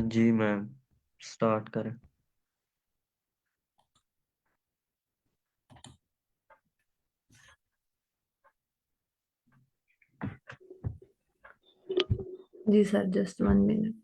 जी ma'am, start करें। जी sir, just 1 minute.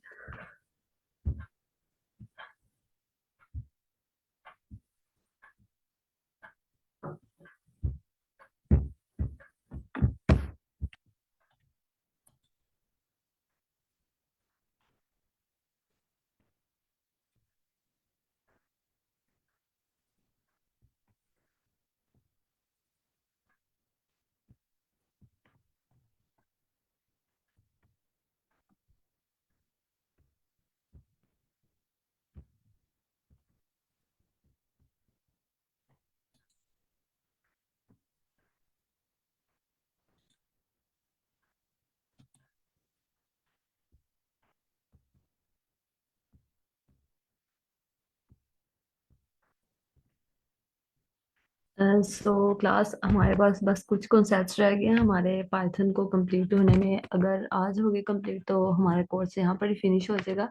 So class, हमारे पास बस कुछ कॉन्सेप्ट्स रह गए हैं हमारे पाइथन को कंप्लीट होने में। अगर आज हो गए कंप्लीट तो हमारा कोर्स यहाँ पर ही फिनिश हो जाएगा।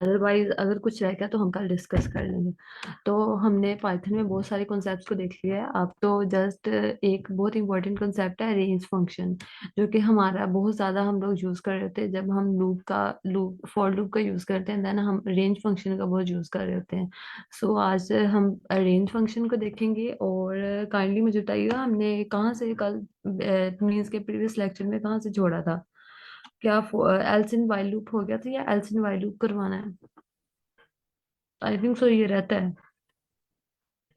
अदरवाइज अगर कुछ रह गया तो हम कल डिस्कस कर लेंगे। तो हमने पाइथन में बहुत सारे कॉन्सेप्ट्स को देख लिया है। अब तो जस्ट एक बहुत इंपॉर्टेंट कॉन्सेप्ट है रेंज फंक्शन, जो कि हमारा बहुत ज़्यादा हम लोग यूज़ कर रहे होते हैं जब हम लूप फॉर लूप का यूज़ करते हैं। देन हम रेंज फंक्शन का बहुत यूज़ कर रहे होते हैं। सो आज हम रेंज फंक्शन को देखेंगे। और काइंडली मुझे बताइएगा हमने कहाँ से कल मीन्स के प्रीवियस लेक्चर में कहाँ से छोड़ा था। क्या एल्स इन व्हाइल लूप हो गया था या एल्स इन व्हाइल लूप करवाना है? आई थिंक सो ये रहता है।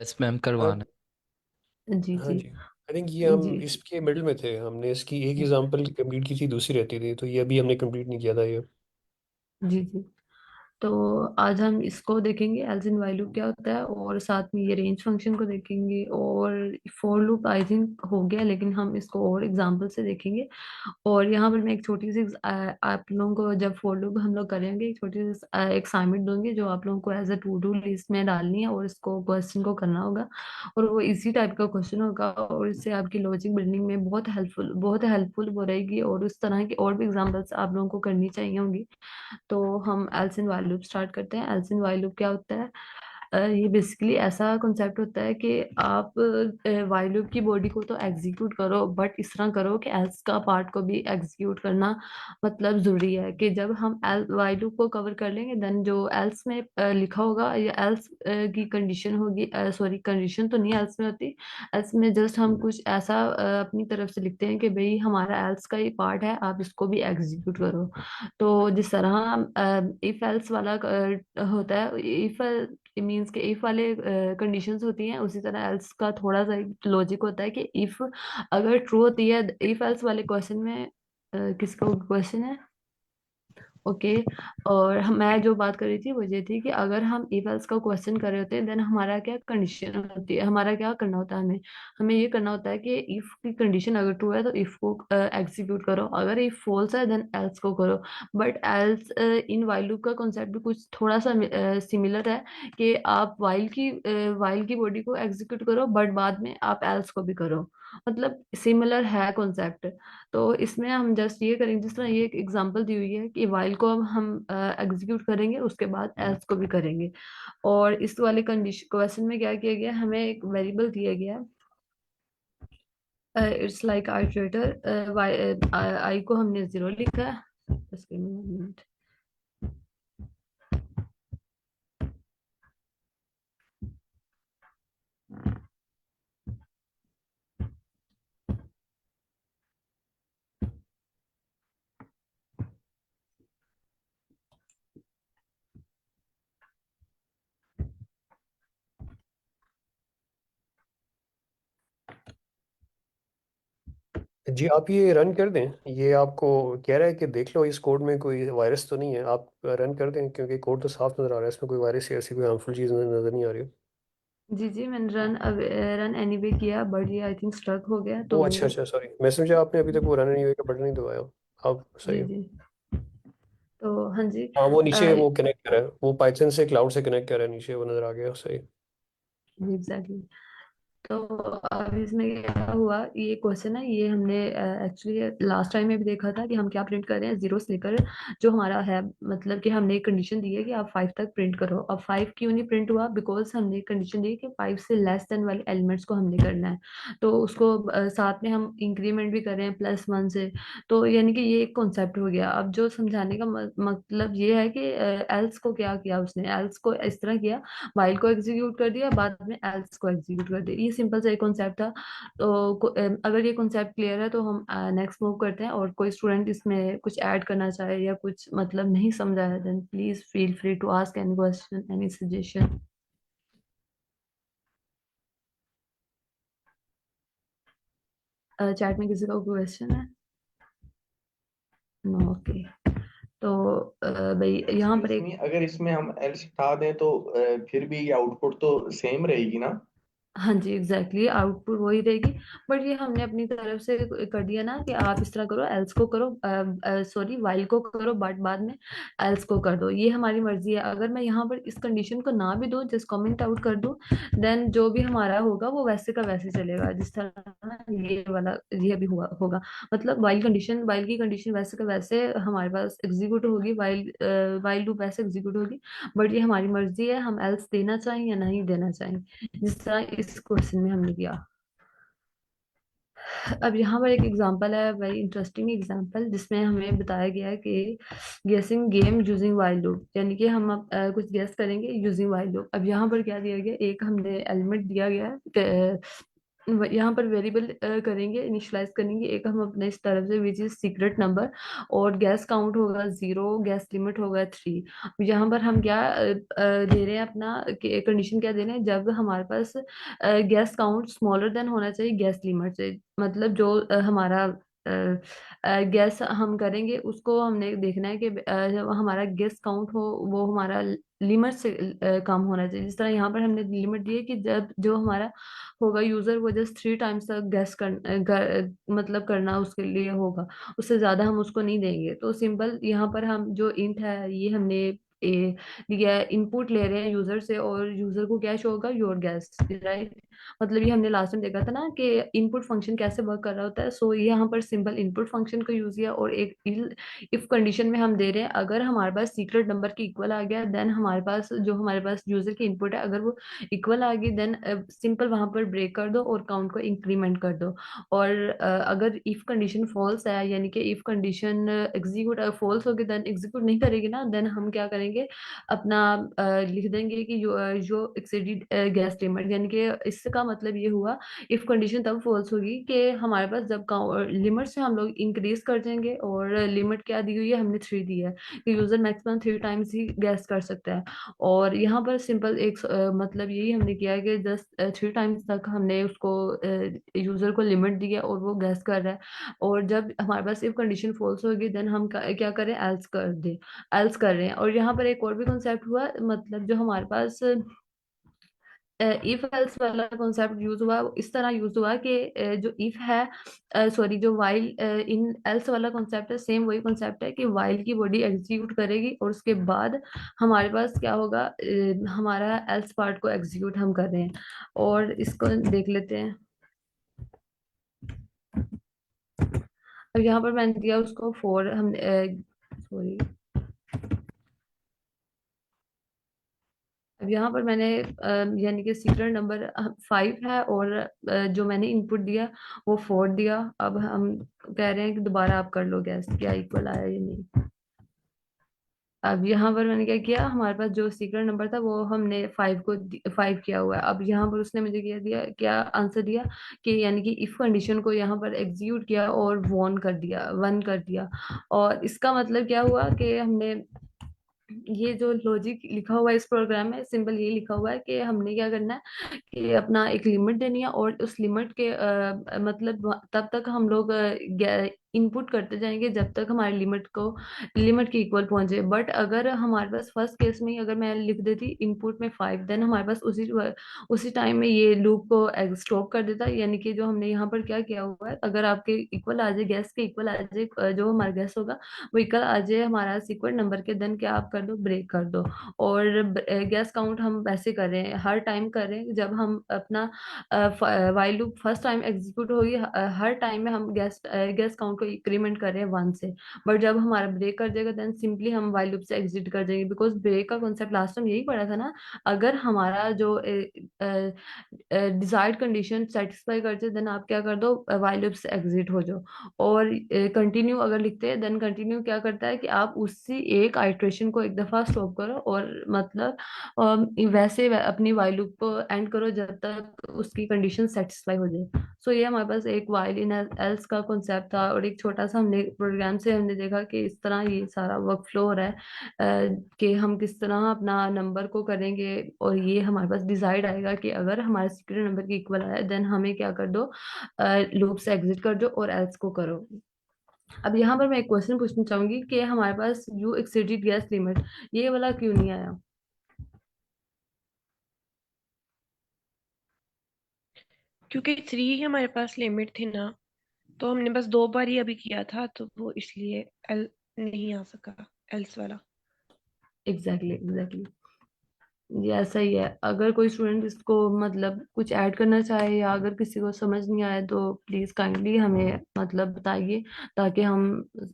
यस मैम, हाँ। करवाना जी हाँ जी। जी, आई थिंक ये हम जी इसके मिडिल में थे। हमने इसकी एक एग्जांपल कंप्लीट की थी, दूसरी रहती थी, तो ये अभी हमने कंप्लीट नहीं किया था ये। जी जी। तो आज हम इसको देखेंगे एल्स इन व्हाइल लूप क्या होता है, और साथ में ये रेंज फंक्शन को देखेंगे। और फॉर लूप आई थिंक हो गया, लेकिन हम इसको और एग्जांपल से देखेंगे। और यहाँ पर मैं एक छोटी सी आप लोगों को, जब फॉर लूप हम लोग करेंगे, एक छोटी सी एक असाइनमेंट दूंगी जो आप लोगों को as a to do list में डालनी है, और इसको क्वेश्चन को करना होगा। और वो इसी टाइप का क्वेश्चन होगा, और इससे आपकी लॉजिक बिल्डिंग में बहुत हेल्पफुल वो रहेगी। और उस तरह की और भी एग्जाम्पल्स आप लोगों को करनी चाहिए होंगी। तो हम else in while loop start करते हैं। एल्स इन व्हाइल लूप क्या होता है? ये बेसिकली ऐसा कॉन्सेप्ट होता है कि आप व्हाइल लूप की बॉडी को तो एग्जीक्यूट करो, बट इस तरह करो कि एल्स का पार्ट को भी एग्जीक्यूट करना मतलब जरूरी है। कि जब हम एल व्हाइल लूप को कवर कर लेंगे, देन जो एल्स में लिखा होगा या एल्स की कंडीशन होगी, सॉरी कंडीशन तो नहीं एल्स में होती। एल्स में जस्ट हम कुछ ऐसा अपनी तरफ से लिखते हैं कि भाई हमारा एल्स का ये पार्ट है, आप इसको भी एग्जीक्यूट करो। तो जिस तरह इफ एल्स वाला होता है, इफ मीन्स के इफ वाले कंडीशंस होती हैं, उसी तरह एल्स का थोड़ा सा लॉजिक होता है कि इफ अगर ट्रू होती है इफ एल्स वाले क्वेश्चन में। किसका क्वेश्चन है? ओके। और मैं जो बात कर रही थी वो ये थी कि अगर हम इफ एल्स का क्वेश्चन कर रहे होते हैं, देन हमारा क्या कंडीशन होती है, हमारा क्या करना होता है, हमें हमें ये करना होता है कि इफ की कंडीशन अगर ट्रू है तो इफ को एग्जीक्यूट करो, अगर इफ फॉल्स है देन एल्स को करो। But else in while loop का कॉन्सेप्ट भी कुछ थोड़ा सा सिमिलर है, कि आप वाइल की बॉडी को एग्जीक्यूट करो, बट बाद में आप एल्स को भी करो। मतलब सिमिलर है कॉन्सेप्ट। तो इसमें हम जस्ट ये करेंगे, जिस तरह ये एक एग्जांपल दी हुई है कि वाइल को अब हम एग्जीक्यूट करेंगे, उसके बाद एल्स को भी करेंगे। और इस वाले कंडीशन क्वेश्चन में क्या किया गया, हमें एक वेरिएबल दिया गया। इट्स लाइक आइटरेटर, आई को हमने 0 लिखा है। बस give me 1 minute। जी, आप ये रन कर दें। ये आपको कह रहा है कि देख लो इस कोड में कोई वायरस तो नहीं है। आप रन कर दें, क्योंकि कोड तो साफ नज़र आ रहा है, इसमें कोई वायरस या ऐसी कोई हार्मफुल चीज़ नज़र नहीं आ रही। जी जी, मैंने रन एनीवे किया, बट ये आई थिंक स्ट्रक हो गया ओ तो। अच्छा अच्छा, सॉरी, मैं समझा आपने अभी तक वो रन नहीं हुए का बटन नहीं दबाया। आप सही जी हो। जी। तो हाँ जी। हाँ, वो नीचे वो कनेक्ट कर रहा है, वो पाइथन से क्लाउड से कनेक्ट कर रहा है, नीचे वो नज़र आ गया, सही। एग्जैक्टली। तो अब इसमें क्या हुआ, ये क्वेश्चन है, ये हमने एक्चुअली लास्ट टाइम में भी देखा था कि हम क्या प्रिंट कर रहे हैं, जीरो से लेकर जो हमारा है, मतलब कि हमने एक कंडीशन दी है कि आप 5 तक प्रिंट करो। अब 5 क्यों नहीं प्रिंट हुआ, बिकॉज हमने कंडीशन दी कि 5 से लेस देन वाले एलिमेंट्स को हमने करना है। तो उसको साथ में हम इंक्रीमेंट भी कर रहे हैं +1 से। तो यानी कि ये एक कॉन्सेप्ट हो गया। अब जो समझाने का मतलब ये है कि एल्स को क्या किया उसने, एल्स को इस तरह किया, वाइल को एग्जीक्यूट कर दिया, बाद में एल्स को एग्जीक्यूट कर दिया। ये सिंपल सा एक कॉन्सेप्ट था। तो अगर ये कॉन्सेप्ट क्लियर है तो हम नेक्स्ट मूव करते हैं। और कोई स्टूडेंट इसमें कुछ ऐड करना चाहे या कुछ मतलब नहीं समझा है, then please feel free to ask any question, any suggestion. Chat में किसी का क्वेश्चन है? No, okay. तो भाई यहाँ पर एक, अगर इसमें हम एल्स हटा दें तो फिर भी आउटपुट तो सेम रहेगी ना? हाँ जी एग्जैक्टली, आउटपुट वही रहेगी। बट ये हमने अपनी तरफ से कर दिया ना कि आप इस तरह करो, एल्स को करो, सॉरी वाइल को करो, बट बाद में एल्स को कर दो। ये हमारी मर्जी है। अगर मैं यहाँ पर इस कंडीशन को ना भी दूं, जस्ट कमेंट आउट कर दूं, देन जो भी हमारा होगा वो वैसे का वैसे चलेगा, जिस तरह ना ये वाला ये भी हुआ होगा। मतलब वाइल की कंडीशन वैसे का वैसे हमारे पास एग्जीक्यूट होगी, वाइल लूप वैसे एग्जीक्यूट होगी। बट ये हमारी मर्जी है, हम एल्स देना चाहें या नहीं देना चाहें, जिस तरह इस क्वेश्चन में हमने किया। अब यहाँ पर एक एग्जांपल है, वेरी इंटरेस्टिंग एग्जांपल, जिसमें हमें बताया गया है कि गेसिंग गेम यूजिंग वाइल लूप, यानी कि हम अब कुछ गेस करेंगे यूजिंग वाइल लूप। अब यहाँ पर क्या दिया गया, एक हमने एलिमेंट दिया गया है, यहाँ पर वेरिएबल करेंगे, इनिशियलाइज करेंगे एक हम अपने इस तरफ से, विच इज सीक्रेट नंबर, और गैस काउंट होगा 0, गैस लिमिट होगा 3। यहाँ पर हम क्या दे रहे हैं, अपना कंडीशन क्या दे रहे हैं, जब हमारे पास गैस काउंट स्मॉलर देन होना चाहिए गैस लिमिट से। मतलब जो हमारा गैस हम करेंगे उसको हमने देखना है कि जब हमारा गैस काउंट हो वो हमारा लिमिट से कम होना चाहिए। जिस तरह यहाँ पर हमने लिमिट दी है कि जब जो हमारा होगा यूजर वो जस्ट 3 टाइम्स तक मतलब करना उसके लिए होगा, उससे ज्यादा हम उसको नहीं देंगे। तो सिंपल यहाँ पर हम जो इंट है ये हमने दिया है, इनपुट ले रहे हैं यूजर से, और यूजर को क्या शो होगा, योर गैस, राइट। मतलब ये हमने लास्ट में देखा था ना कि इनपुट फंक्शन कैसे वर्क कर रहा होता है। सो ये यहाँ पर सिंपल इनपुट फंक्शन को यूज किया, और एक इफ कंडीशन में हम दे रहे हैं अगर हमारे पास सीक्रेट नंबर की इक्वल आ गया, देन हमारे पास जो हमारे पास यूजर की इनपुट है अगर वो इक्वल आ गई, देन सिंपल वहां पर ब्रेक कर दो और काउंट को इंक्रीमेंट कर दो। और अगर इफ कंडीशन फॉल्स है, यानी कि इफ कंडीशन एग्जीक्यूट फॉल्स होगी, देन एग्जीक्यूट नहीं करेगी ना, देन हम क्या करेंगे, अपना लिख देंगे कि जो एक्सीडेड गैस लिमिट, यानी कि इसका मतलब ये हुआ, इफ कंडीशन तब फॉल्स होगी कि हमारे पास जब लिमिट से हम लोग इंक्रीज कर देंगे, और लिमिट क्या दी हुई है, हमने 3 दी है कि यूजर मैक्सिमम 3 टाइम्स ही गैस कर सकता है। और यहाँ पर सिंपल एक मतलब यही हमने किया है कि जस्ट 3 टाइम्स तक हमने उसको यूजर को लिमिट दी है और वो गैस कर रहा है। और जब हमारे पास इफ कंडीशन फॉल्स होगी, देन हम क्या करें, एल्स कर दे, एल्स कर रहे हैं। और यहाँ पर एक और भी कॉन्सेप्ट हुआ, मतलब जो हमारे पास इफ एल्स वाला कॉन्सेप्ट यूज हुआ, वो इस तरह यूज हुआ कि जो इफ है, सॉरी जो वाइल इन एल्स वाला कॉन्सेप्ट है, सेम वही कॉन्सेप्ट है कि वाइल की बॉडी एग्जीक्यूट करेगी और उसके बाद हमारे पास क्या होगा, हमारा एल्स पार्ट को एग्जीक्यूट हम कर रहे हैं। और इसको देख लेते हैं। अब यहाँ पर मैंने दिया उसको 4, हमने सॉरी, अब यहाँ पर मैंने यानी कि सीक्रेट नंबर 5 है, और जो मैंने इनपुट दिया वो 4 दिया। अब हम कह रहे हैं कि दोबारा आप कर लो गैस क्या इक्वल आया या नहीं। अब यहाँ पर मैंने क्या किया, हमारे पास जो सीक्रेट नंबर था वो हमने 5 किया हुआ है। अब यहाँ पर उसने मुझे क्या आंसर दिया कि यानी कि इफ कंडीशन को यहाँ पर एग्जीक्यूट किया और वन कर दिया। और इसका मतलब क्या हुआ कि हमने ये जो लॉजिक लिखा हुआ है इस प्रोग्राम में, सिंपल ये लिखा हुआ है कि हमने क्या करना है कि अपना एक लिमिट देनी है, और उस लिमिट के मतलब तब तक हम लोग इनपुट करते जाएंगे जब तक हमारी लिमिट के इक्वल पहुंचे। बट अगर हमारे पास फर्स्ट केस में ही अगर मैं लिख देती इनपुट में 5, देन हमारे पास उसी टाइम में ये लूप को स्टॉप कर देता। यानी कि जो हमने यहाँ पर क्या किया हुआ है, अगर आपके इक्वल आ जाए, गैस के इक्वल आ जाए, जो हमारा गैस होगा वो इक्वल आ जाए हमारा सीक्वेंट नंबर के, देन क्या आप कर दो, ब्रेक कर दो। और गैस काउंट हम वैसे कर रहे हैं, हर टाइम कर रहे हैं जब हम अपना while loop first time execute होगी, हर टाइम में हम गैस काउंट को इंक्रीमेंट कर रहे हैं 1 से। बट जब हमारा ब्रेक कर जाएगा देन सिंपली हम वाइल लूप से एग्जिट कर जाएंगे, बिकॉज ब्रेक का कॉन्सेप्ट लास्ट टाइम यही पढ़ा था ना। अगर हमारा जो डिजायर्ड कंडीशन सेटिस्फाई करते देन आप क्या कर दो, वाइल लूप से एग्जिट हो जाओ। और कंटिन्यू अगर लिखते हैं देन कंटिन्यू क्या करता है कि आप उसी एक आइट्रेशन को एक दफा स्टॉप करो और मतलब वैसे अपनी वाइल लूप को एंड करो जब तक उसकी कंडीशन सेटिस्फाई हो जाए। सो ये हमारे पास एक वाइल इन एल्स का कॉन्सेप्ट था, और एक छोटा सा हमने प्रोग्राम से हमने देखा कि इस तरह ये सारा वर्क फ्लो हो रहा है, कि हम किस तरह अपना नंबर को करेंगे। और ये हमारे पास डिसाइड आएगा कि अगर हमारे सीक्रेट नंबर की इक्वल आया देन हमें क्या कर दो, लूप से एग्जिट कर दो और एल्स को करो। अब यहाँ पर मैं एक क्वेश्चन पूछना चाहूंगी कि हमारे पास यू एक्सीडेड गैस लिमिट, ये वाला क्यों नहीं आया? क्योंकि 3 ही हमारे पास लिमिट थी ना, तो हमने बस 2 बार ही अभी किया था, तो वो इसलिए एल नहीं आ सका, एल्स वाला। एग्जैक्टली ये ऐसा ही है। अगर कोई स्टूडेंट इसको मतलब कुछ ऐड करना चाहे या अगर किसी को समझ नहीं आए तो प्लीज काइंडली हमें मतलब बताइए, ताकि हम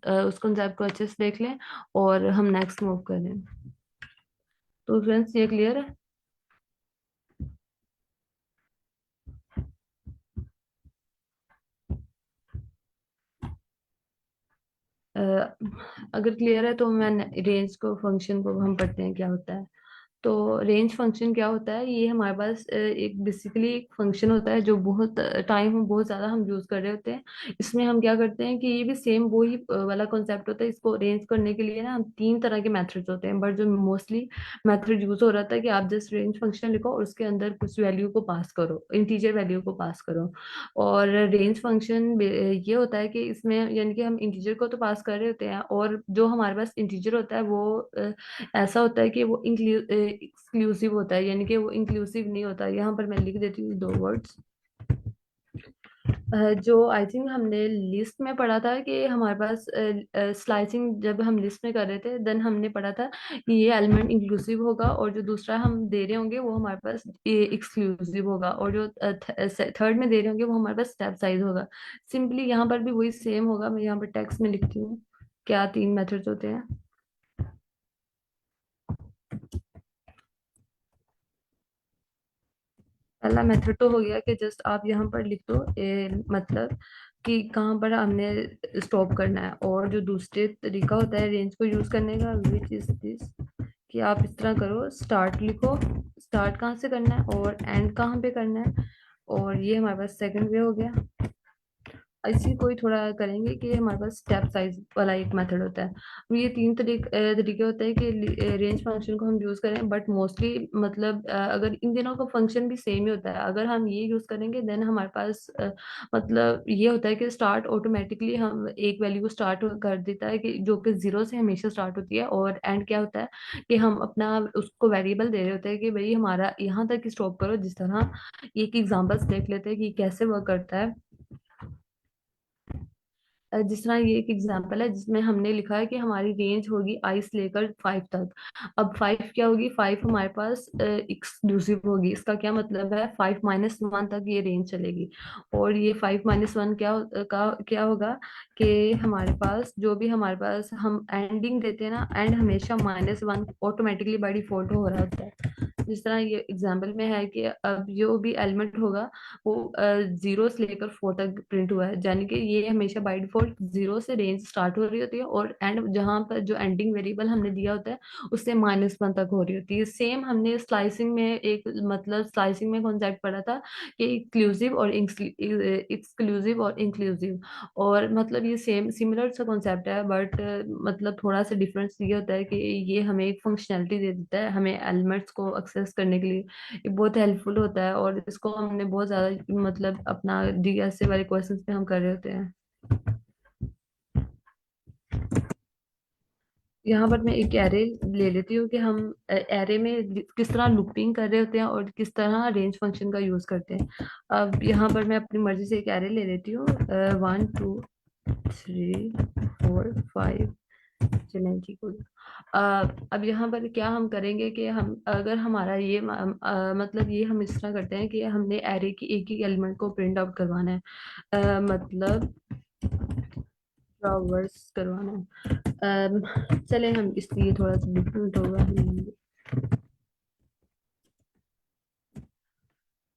उस कॉन्सेप्ट को अच्छे से देख लें और हम नेक्स्ट मूव करें। तो फ्रेंड्स ये क्लियर है? अ, अगर क्लियर है तो मैं रेंज को फंक्शन को हम पढ़ते हैं क्या होता है। तो रेंज फंक्शन क्या होता है, ये हमारे पास एक बेसिकली एक फंक्शन होता है जो बहुत टाइम बहुत ज्यादा हम यूज कर रहे होते हैं। इसमें हम क्या करते हैं कि ये भी सेम वो ही वाला कॉन्सेप्ट होता है। इसको रेंज करने के लिए ना हम 3 तरह के मेथड्स होते हैं, बट जो मोस्टली मेथड यूज हो रहा था कि आप जस्ट रेंज फंक्शन लिखो और उसके अंदर कुछ वैल्यू को पास करो, इंटीजर वैल्यू को पास करो। और रेंज फंक्शन ये होता है कि इसमें यानी कि हम इंटीजर को तो पास कर रहे होते हैं, और जो हमारे पास इंटीजर होता है वो ऐसा होता है कि वो एक्सक्लूसिव होता है, यानी कि वो इंक्लूसिव नहीं होता। यहाँ पर मैं लिख देती हूँ 2 वर्ड्स, जो आई थिंक हमने लिस्ट में पढ़ा था कि हमारे पास स्लाइसिंग जब हम लिस्ट में कर रहे थे देन हमने पढ़ा था कि ये एलिमेंट इंक्लूसिव होगा और जो दूसरा हम दे रहे होंगे वो हमारे पास एक्सक्लूसिव होगा, और जो थर्ड में दे रहे होंगे वो हमारे पास स्टेप साइज होगा। सिंपली यहाँ पर भी वही सेम होगा। मैं यहाँ पर टेक्स्ट में लिखती हूँ क्या 3 मेथड्स होते हैं। पहला मेथड तो हो गया कि जस्ट आप यहाँ पर लिख दो मतलब कि कहाँ पर हमने स्टॉप करना है। और जो दूसरे तरीका होता है रेंज को यूज करने का, विच इज दिस, कि आप इस तरह करो, स्टार्ट लिखो, स्टार्ट कहाँ से करना है और एंड कहाँ पे करना है। और ये हमारे पास सेकंड वे हो गया। इसी को ही थोड़ा करेंगे कि हमारे पास स्टेप साइज वाला एक मेथड होता है। अब ये 3 तरीके होते हैं कि रेंज फंक्शन को हम यूज करें, बट मोस्टली मतलब अगर इन दिनों का फंक्शन भी सेम ही होता है, अगर हम ये यूज करेंगे देन हमारे पास मतलब ये होता है कि स्टार्ट ऑटोमेटिकली हम एक वैल्यू को स्टार्ट कर देता है कि जो कि 0 से हमेशा स्टार्ट होती है। और एंड क्या होता है कि हम अपना उसको वेरिएबल दे रहे होते हैं कि भाई हमारा यहाँ तक स्टॉप करो। जिस तरह एक एग्जांपल्स देख लेते हैं कि कैसे वर्क करता है। जिस तरह ये एक एग्जांपल है जिसमें हमने लिखा है कि हमारी रेंज होगी आई से लेकर 5 तक। अब 5 क्या होगी, 5 हमारे पास एक्सक्लूसिव होगी। इसका क्या मतलब है, 5 - 1 तक ये रेंज चलेगी। और ये 5 - 1 क्या होगा कि हमारे पास जो भी हमारे पास हम एंडिंग देते हैं ना, एंड हमेशा -1 ऑटोमेटिकली बाय डिफॉल्ट हो रहा होता है। जिस तरह ये एग्जाम्पल में है कि अब जो भी एलिमेंट होगा वो 0 से लेकर 4 तक प्रिंट हुआ है, यानी कि ये हमेशा बाय डिफॉल्ट 0 से रेंज स्टार्ट हो रही होती है और एंड जहां पर जो एंडिंग वेरिएबल हमने दिया होता है उससे -1 तक हो रही होती है। सेम हमने स्लाइसिंग में एक मतलब स्लाइसिंग में कॉन्सेप्ट पढ़ा था कि इंक्लूसिव और एक्सक्लूसिव और इंक्लूसिव, और मतलब ये सेम सिमिलर सा कॉन्सेप्ट है, बट मतलब थोड़ा सा डिफरेंस ये होता है कि ये हमें एक फंक्शनैलिटी दे देता है हमें एलिमेंट्स को एक्सेस करने के लिए। ये बहुत हेल्पफुल होता है और इसको हमने बहुत ज्यादा मतलब अपना डीएसए वाले क्वेश्चंस पे हम कर रहे होते हैं। यहाँ पर मैं एक एरे ले लेती हूँ कि हम एरे में किस तरह लूपिंग कर रहे होते हैं और किस तरह रेंज फंक्शन का यूज करते हैं। अब यहाँ पर मैं अपनी मर्जी से एक एरे ले लेती हूँ, 1 2 3 4 5। चलें ठीक हो गया। अब यहाँ पर क्या हम करेंगे कि हम अगर हमारा ये मतलब ये हम इस तरह करते हैं कि हमने एरे की एक ही एलिमेंट को प्रिंट आउट करवाना है, मतलब ट्रावर्स करवाना है। चले हम इसलिए थोड़ा सा डिफरेंट होगा, हम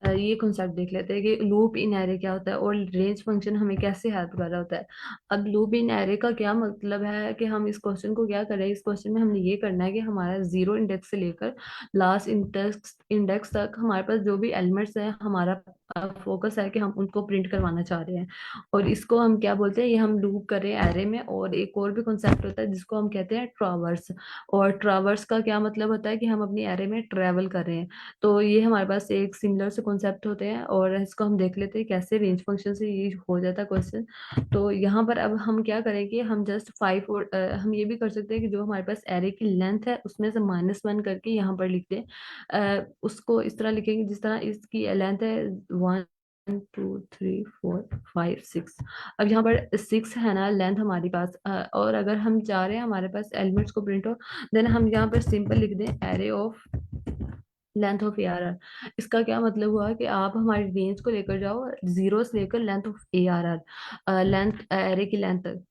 ये कॉन्सेप्ट देख लेते हैं कि लूप इन एरे क्या होता है और रेंज फंक्शन हमें कैसे हेल्प कर रहा होता है। अब लूप इन एरे का क्या मतलब है कि हम इस क्वेश्चन को क्या करें, इस क्वेश्चन में हमने ये करना है कि हमारा जीरो इंडेक्स से लेकर लास्ट इंडेक्स तक हमारे पास जो भी एलिमेंट्स हैं, हमारा फोकस है कि हम उनको प्रिंट करवाना चाह रहे हैं। और इसको हम क्या बोलते हैं, ये हम लूप कर रहे हैं एरे में। और एक और भी कॉन्सेप्ट होता है जिसको हम कहते हैं ट्रावर्स। और ट्रावर्स का क्या मतलब होता है कि हम अपनी एरे में ट्रेवल कर रहे हैं। तो ये हमारे पास एक सिमिलर से कॉन्सेप्ट होते हैं और इसको हम देख लेते हैं कैसे रेंज फंक्शन से ये हो जाता है क्वेश्चन। तो यहाँ पर अब हम क्या करेंगे, हम जस्ट 5 और हम ये भी कर सकते हैं कि जो हमारे पास एरे की लेंथ है उसमें से -1 करके यहाँ पर लिख दें। उसको इस तरह लिखेंगे जिस तरह इसकी लेंथ है 1 2 3 4 5 6। अब यहाँ पर 6 है ना लेंथ हमारे पास, और अगर हम चाह रहे हैं हमारे पास एलिमेंट्स को प्रिंट हो, देन हम यहाँ पर सिंपल लिख दें array of length of A R R. इसका क्या मतलब हुआ कि आप हमारी रेंज को लेकर जाओ, जीरो से लेकर length of A R R, length array की लेंथ तक,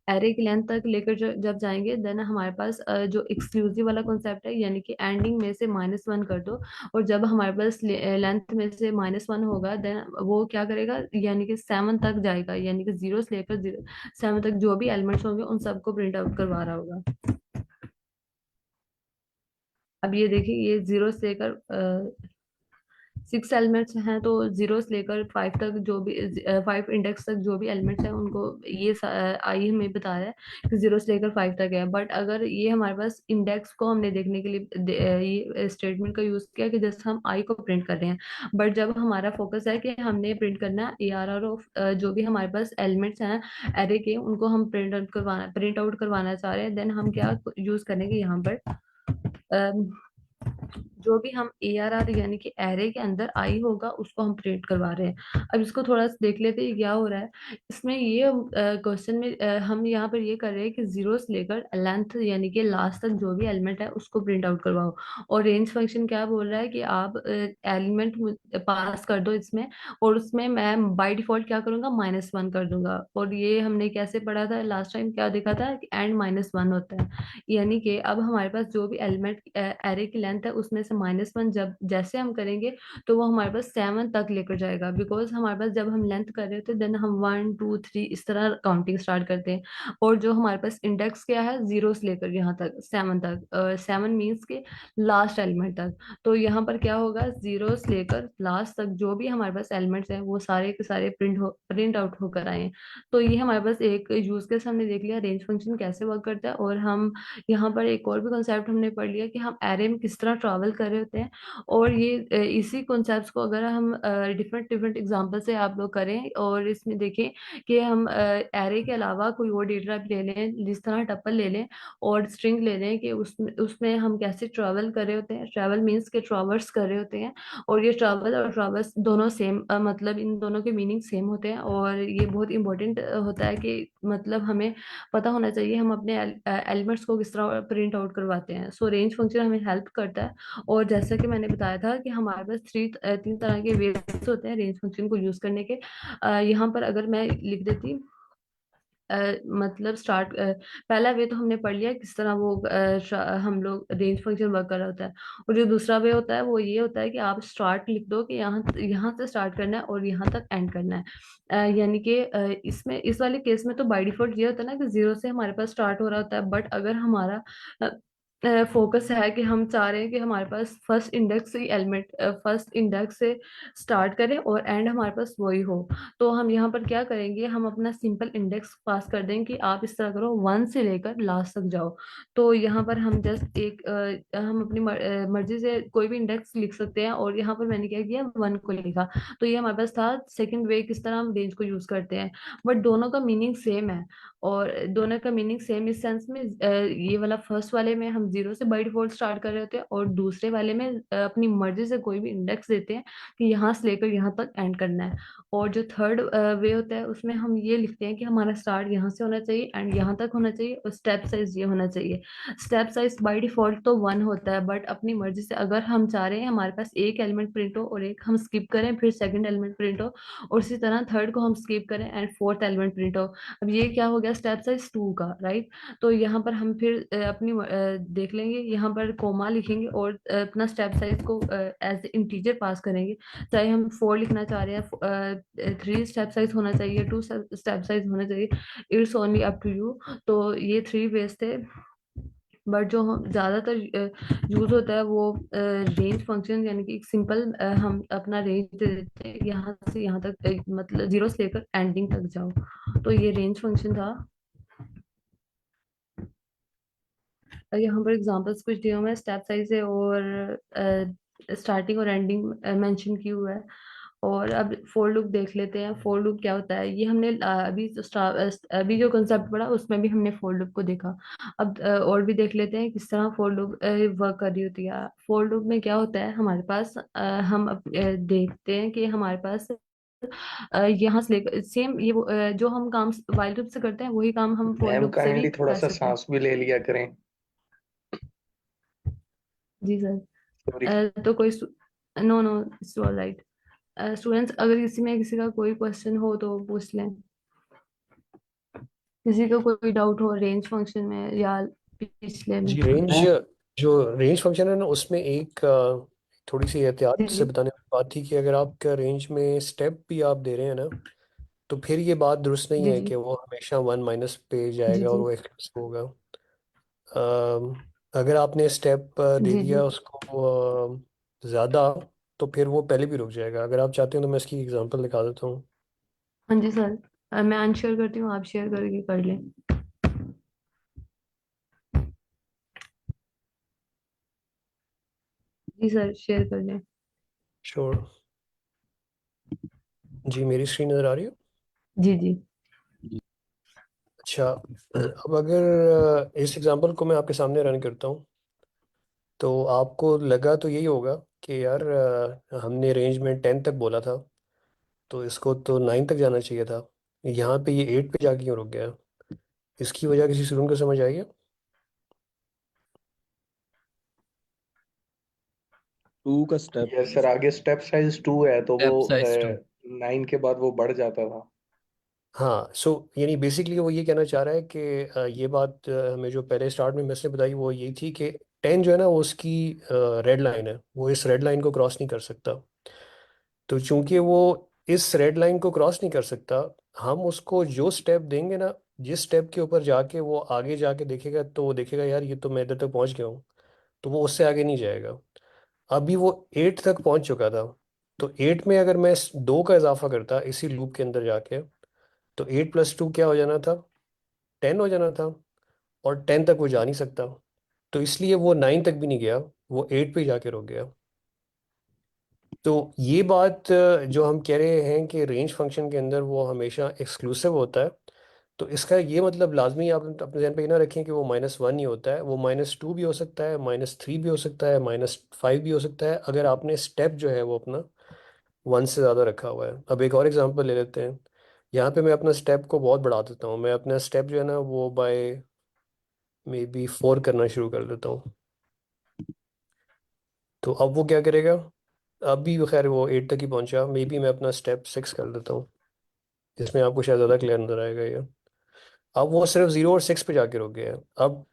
एरे की लेंथ तक लेकर जब जाएंगे देन हमारे पास जो एक्सक्लूसिव वाला कॉन्सेप्ट है, यानी कि एंडिंग में से -1 कर दो। और जब हमारे पास लेंथ में से -1 होगा देन वो क्या करेगा, यानी कि 7 तक जाएगा, यानी कि 0 से लेकर 7 तक जो भी एलिमेंट्स होंगे उन सबको प्रिंट आउट करवा रहा होगा। अब ये देखिए, ये 0 से लेकर 6 एलिमेंट्स हैं, तो 0 से लेकर 5 तक जो भी 5 इंडेक्स तक जो भी एलिमेंट्स हैं उनको ये आई हमें बता रहा है कि 0 से लेकर 5 तक है। बट अगर ये हमारे पास इंडेक्स को हमने देखने के लिए ये स्टेटमेंट का यूज किया कि जैसे हम आई को प्रिंट कर रहे हैं, बट जब हमारा फोकस है कि हमने प्रिंट करना है ए आर आर ऑफ जो भी हमारे पास एलिमेंट्स हैं एरे के, उनको हम प्रिंट आउट करवाना चाह रहे हैं, देन हम क्या यूज करेंगे यहाँ पर, अम, जो भी हम ए आर आर यानी कि एरे के अंदर आई होगा उसको हम प्रिंट करवा रहे हैं। अब इसको थोड़ा सा देख लेते हैं क्या हो रहा है इसमें। ये क्वेश्चन में हम यहाँ पर ये कर रहे हैं कि 0 से लेकर लेंथ यानी कि लास्ट तक जो भी एलिमेंट है उसको प्रिंट आउट करवाओ। और रेंज फंक्शन क्या बोल रहा है कि आप एलिमेंट पास कर दो इसमें, और उसमें मैं बाय डिफॉल्ट क्या करूंगा, -1 कर दूंगा। और ये हमने कैसे पढ़ा था लास्ट टाइम, क्या देखा था कि एंड -1 होता है, यानी कि अब हमारे पास जो भी एलिमेंट एरे की लेंथ है उसमें से -1 जब जैसे हम करेंगे तो वो हमारे पास 7 तक लेकर जाएगा। बिकॉज हमारे पास जब हम लेंथ कर रहे थे देन हम 1 2 3 इस तरह काउंटिंग स्टार्ट करते हैं। और जो हमारे पास इंडेक्स क्या है, 0 से लेकर यहाँ तक 7 तक, 7 मीन्स के लास्ट एलिमेंट तक। तो यहाँ पर क्या होगा, 0 से लेकर लास्ट तक जो भी हमारे पास एलिमेंट्स हैं वो सारे के सारे प्रिंट आउट होकर आए हैं। तो ये हमारे पास एक यूज केस हमने देख लिया रेंज फंक्शन कैसे वर्क करता है। और हम यहाँ पर एक और भी कॉन्सेप्ट हमने पढ़ लिया कि हम एरे में किस तरह ट्रैवल कर रहे होते हैं। और ये इसी कॉन्सेप्ट्स को अगर हम डिफरेंट डिफरेंट एग्जांपल से आप लोग करें और इसमें देखें कि हम एरे के अलावा कोई और डेटा टाइप ले लें, जिस तरह टपल ले लें और स्ट्रिंग ले लें, कि उसमें उसमें हम कैसे ट्रैवल कर रहे होते हैं। ट्रैवल मीन्स के ट्रैवर्स कर रहे होते हैं। और ये ट्रैवल और ट्रैवर्स दोनों सेम, मतलब इन दोनों के मीनिंग सेम होते हैं। और ये बहुत इंपॉर्टेंट होता है कि मतलब हमें पता होना चाहिए हम अपने एलिमेंट्स को किस तरह प्रिंट आउट करवाते हैं। सो रेंज फंक्शन हमें हेल्प करता है। और जैसा कि मैंने बताया था कि हमारे पास 3 तरह के वेज होते हैं रेंज फंक्शन को यूज करने के। यहाँ पर अगर मैं लिख देती मतलब स्टार्ट, पहला वे तो हमने पढ़ लिया किस तरह वो हम लोग रेंज फंक्शन वर्क कर रहा होता है। और जो दूसरा वे होता है वो ये होता है कि आप स्टार्ट लिख दो कि यहाँ यहाँ से स्टार्ट करना है और यहाँ तक एंड करना है। यानी कि इसमें इस वाले केस में तो बाय डिफॉल्ट ये होता है ना कि 0 से हमारे पास स्टार्ट हो रहा होता है। बट अगर हमारा फोकस है कि हम चाह रहे हैं कि हमारे पास फर्स्ट इंडेक्स से एलिमेंट फर्स्ट इंडेक्स से स्टार्ट करें और एंड हमारे पास वही हो। तो हम यहाँ पर क्या करेंगे, हम अपना सिंपल इंडेक्स पास कर देंगे कि आप इस तरह करो 1 से लेकर लास्ट तक जाओ। तो यहाँ पर हम जस्ट एक हम अपनी मर्जी से कोई भी इंडेक्स लिख सकते हैं, और यहाँ पर मैंने क्या किया, 1 को लिखा। तो ये हमारे पास था सेकंड वे किस तरह हम रेंज को यूज करते हैं। बट दोनों का मीनिंग सेम है, और दोनों का मीनिंग सेम इस सेंस में, ये वाला फर्स्ट वाले में हम 0 से बाई डिफॉल्ट स्टार्ट कर रहे होते हैं, और दूसरे वाले में अपनी मर्जी से कोई भी इंडेक्स देते हैं कि यहाँ से लेकर यहाँ तक एंड करना है। और जो थर्ड वे होता है उसमें हम ये लिखते हैं कि हमारा स्टार्ट यहाँ से होना चाहिए एंड यहाँ तक होना चाहिए, और स्टेप साइज ये होना चाहिए। स्टेप साइज बाई डिफॉल्ट तो 1 होता है, बट अपनी मर्जी से अगर हम चाह रहे हैं हमारे पास एक एलिमेंट प्रिंट हो और एक हम स्किप करें, फिर सेकंड एलिमेंट प्रिंट हो, और इसी तरह थर्ड को हम स्किप करें एंड फोर्थ एलिमेंट प्रिंट हो। अब ये क्या हो गया, स्टेप साइज 2 का, राइट। तो यहाँ पर हम फिर अपनी देख लेंगे, यहाँ पर कोमा लिखेंगे और अपना स्टेप साइज को एज इंटीजर पास करेंगे। चाहे हम 4 लिखना चाह रहे हैं, 3 स्टेप साइज होना चाहिए, 2 स्टेप साइज होना चाहिए, it's only up to you. तो ये 3 वेज थे, बट जो हम ज्यादातर यूज होता है वो रेंज फंक्शन, यानी कि एक सिंपल हम अपना रेंज दे देते हैं यहाँ से यहाँ तक, मतलब 0 से लेकर एंडिंग तक जाओ। तो ये रेंज फंक्शन था। यहाँ पर एग्जांपल्स कुछ दिए हुए हैं, स्टेप साइज है और स्टार्टिंग और एंडिंग मेंशन की हुआ है। और अब फोर लूप देख लेते हैं। फोर लूप क्या होता है, ये हमने अभी जो कंसेप्ट पढ़ा उसमें भी हमने फोर लूप को देखा। अब और भी देख लेते हैं किस तरह फोर लूप वर्क कर रही होती है। फोर लूप में क्या होता है हमारे पास, हम देखते हैं कि हमारे पास यहाँ से लेकर सेम ये जो हम काम वाइल लूप से करते हैं वही काम हम फोर मैम लूप से भी काइंडली थोड़ा कर सा सकते हैं। सांस भी ले लिया करें। जी सर। सॉरी। तो कोई no no, it's all right. Students, अगर किसी का कोई क्वेश्चन हो तो पूछ लें। किसी का कोई डाउट हो रेंज फंक्शन में या पिछले में। जी रेंज, जो रेंज फंक्शन है ना उसमें एक थोड़ी सी जी एहतियात से जी बताने वाली बात थी कि अगर आपका रेंज में स्टेप भी आप दे रहे हैं ना, तो फिर ये बात दुरुस्त नहीं जी है जी कि वो हमेशा 1 माइनस पे जी जाएगा और जी वो एक्सक्लूसिव होगा। अगर आपने स्टेप दे जी जी दिया उसको ज़्यादा, तो फिर वो पहले भी रुक जाएगा। अगर आप चाहते हैं तो मैं इसकी एग्जांपल दिखा देता हूँ। हाँ जी सर। मैं अनशेयर करती हूँ, आप शेयर करके कर लें। जी सर, शेयर कर लें। श्योर। जी मेरी स्क्रीन नज़र आ रही है। जी जी अच्छा, अब अगर इस एग्जांपल को मैं आपके सामने रन करता हूँ, तो आपको लगा तो यही होगा कि यार हमने रेंज में 10 तक बोला था, तो इसको तो 9 तक जाना चाहिए था। यहाँ पे ये 8 पे जाके क्यों रुक गया? इसकी वजह किसी स्टूडेंट को समझ आई है? टू का स्टेप यस सर, आगे स्टेप साइज 2 है तो वो Step size 2. 9 के बाद वो बढ़ जाता था। हाँ, सो यानी बेसिकली वो ये कहना चाह रहा है कि ये बात हमें जो पहले स्टार्ट में मैंने बताई वो यही थी कि 10 जो है ना वो उसकी रेड लाइन है, वो इस रेड लाइन को क्रॉस नहीं कर सकता। तो चूंकि वो इस रेड लाइन को क्रॉस नहीं कर सकता, हम उसको जो स्टेप देंगे ना, जिस स्टेप के ऊपर जाके वो आगे जाके देखेगा तो वो देखेगा यार ये तो मैं इधर तक पहुंच गया हूँ, तो वो उससे आगे नहीं जाएगा। अभी वो 8 तक पहुंच चुका था, तो 8 में अगर मैं 2 का इजाफा करता इसी लूप के अंदर जाके, तो 8 + 2 क्या हो जाना था? 10 हो जाना था। और 10 तक वो जा नहीं सकता, तो इसलिए वो 9 तक भी नहीं गया, वो 8 पे जाके रुक गया। तो ये बात जो हम कह रहे हैं कि रेंज फंक्शन के अंदर वो हमेशा एक्सक्लूसिव होता है, तो इसका ये मतलब लाजमी आप अपने ध्यान पे ये ना रखें कि वो -1 ही होता है। वो -2 भी हो सकता है, -3 भी हो सकता है, -5 भी हो सकता है, अगर आपने स्टेप जो है वो अपना 1 से ज़्यादा रखा हुआ है। अब एक और एग्जांपल ले लेते हैं। यहाँ पे मैं अपना स्टेप को बहुत बढ़ा देता हूँ, मैं अपना स्टेप जो है ना वो बाय मे बी 4 करना शुरू कर देता हूँ। तो अब वो क्या करेगा? अब भी खैर वो 8 तक ही पहुंचा, मे बी मैं अपना स्टेप 6 कर देता हूँ, जिसमें आपको शायद ज़्यादा क्लियर नजर आएगा ये। अब वो सिर्फ 0 और 6 पे जाके रुक गया है।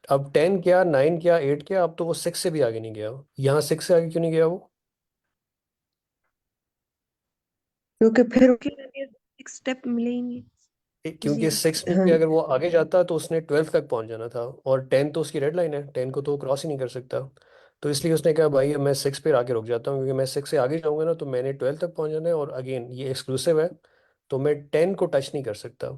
अब 10 क्या, 9 क्या, 8 क्या, अब तो वो 6 से भी आगे नहीं गया। यहाँ 6 से आगे क्यों नहीं गया वो? क्योंकि फिर क्योंकि मैंने एक स्टेप मिले ही नहीं। क्योंकि जी 6 पे अगर वो आगे जाता तो उसने 12 तक पहुंच जाना था, और 10 तो उसकी रेड लाइन है, 10 को तो वो क्रॉस ही नहीं कर सकता। तो इसलिए उसने कहा भाई अब मैं 6 पे आके रुक जाता हूँ, क्योंकि मैं 6 से आगे जाऊंगा ना तो मैंने 12 तक पहुंच जाना है, और अगेन ये एक्सक्लूसिव है, तो मैं 10 को टच नहीं कर सकता।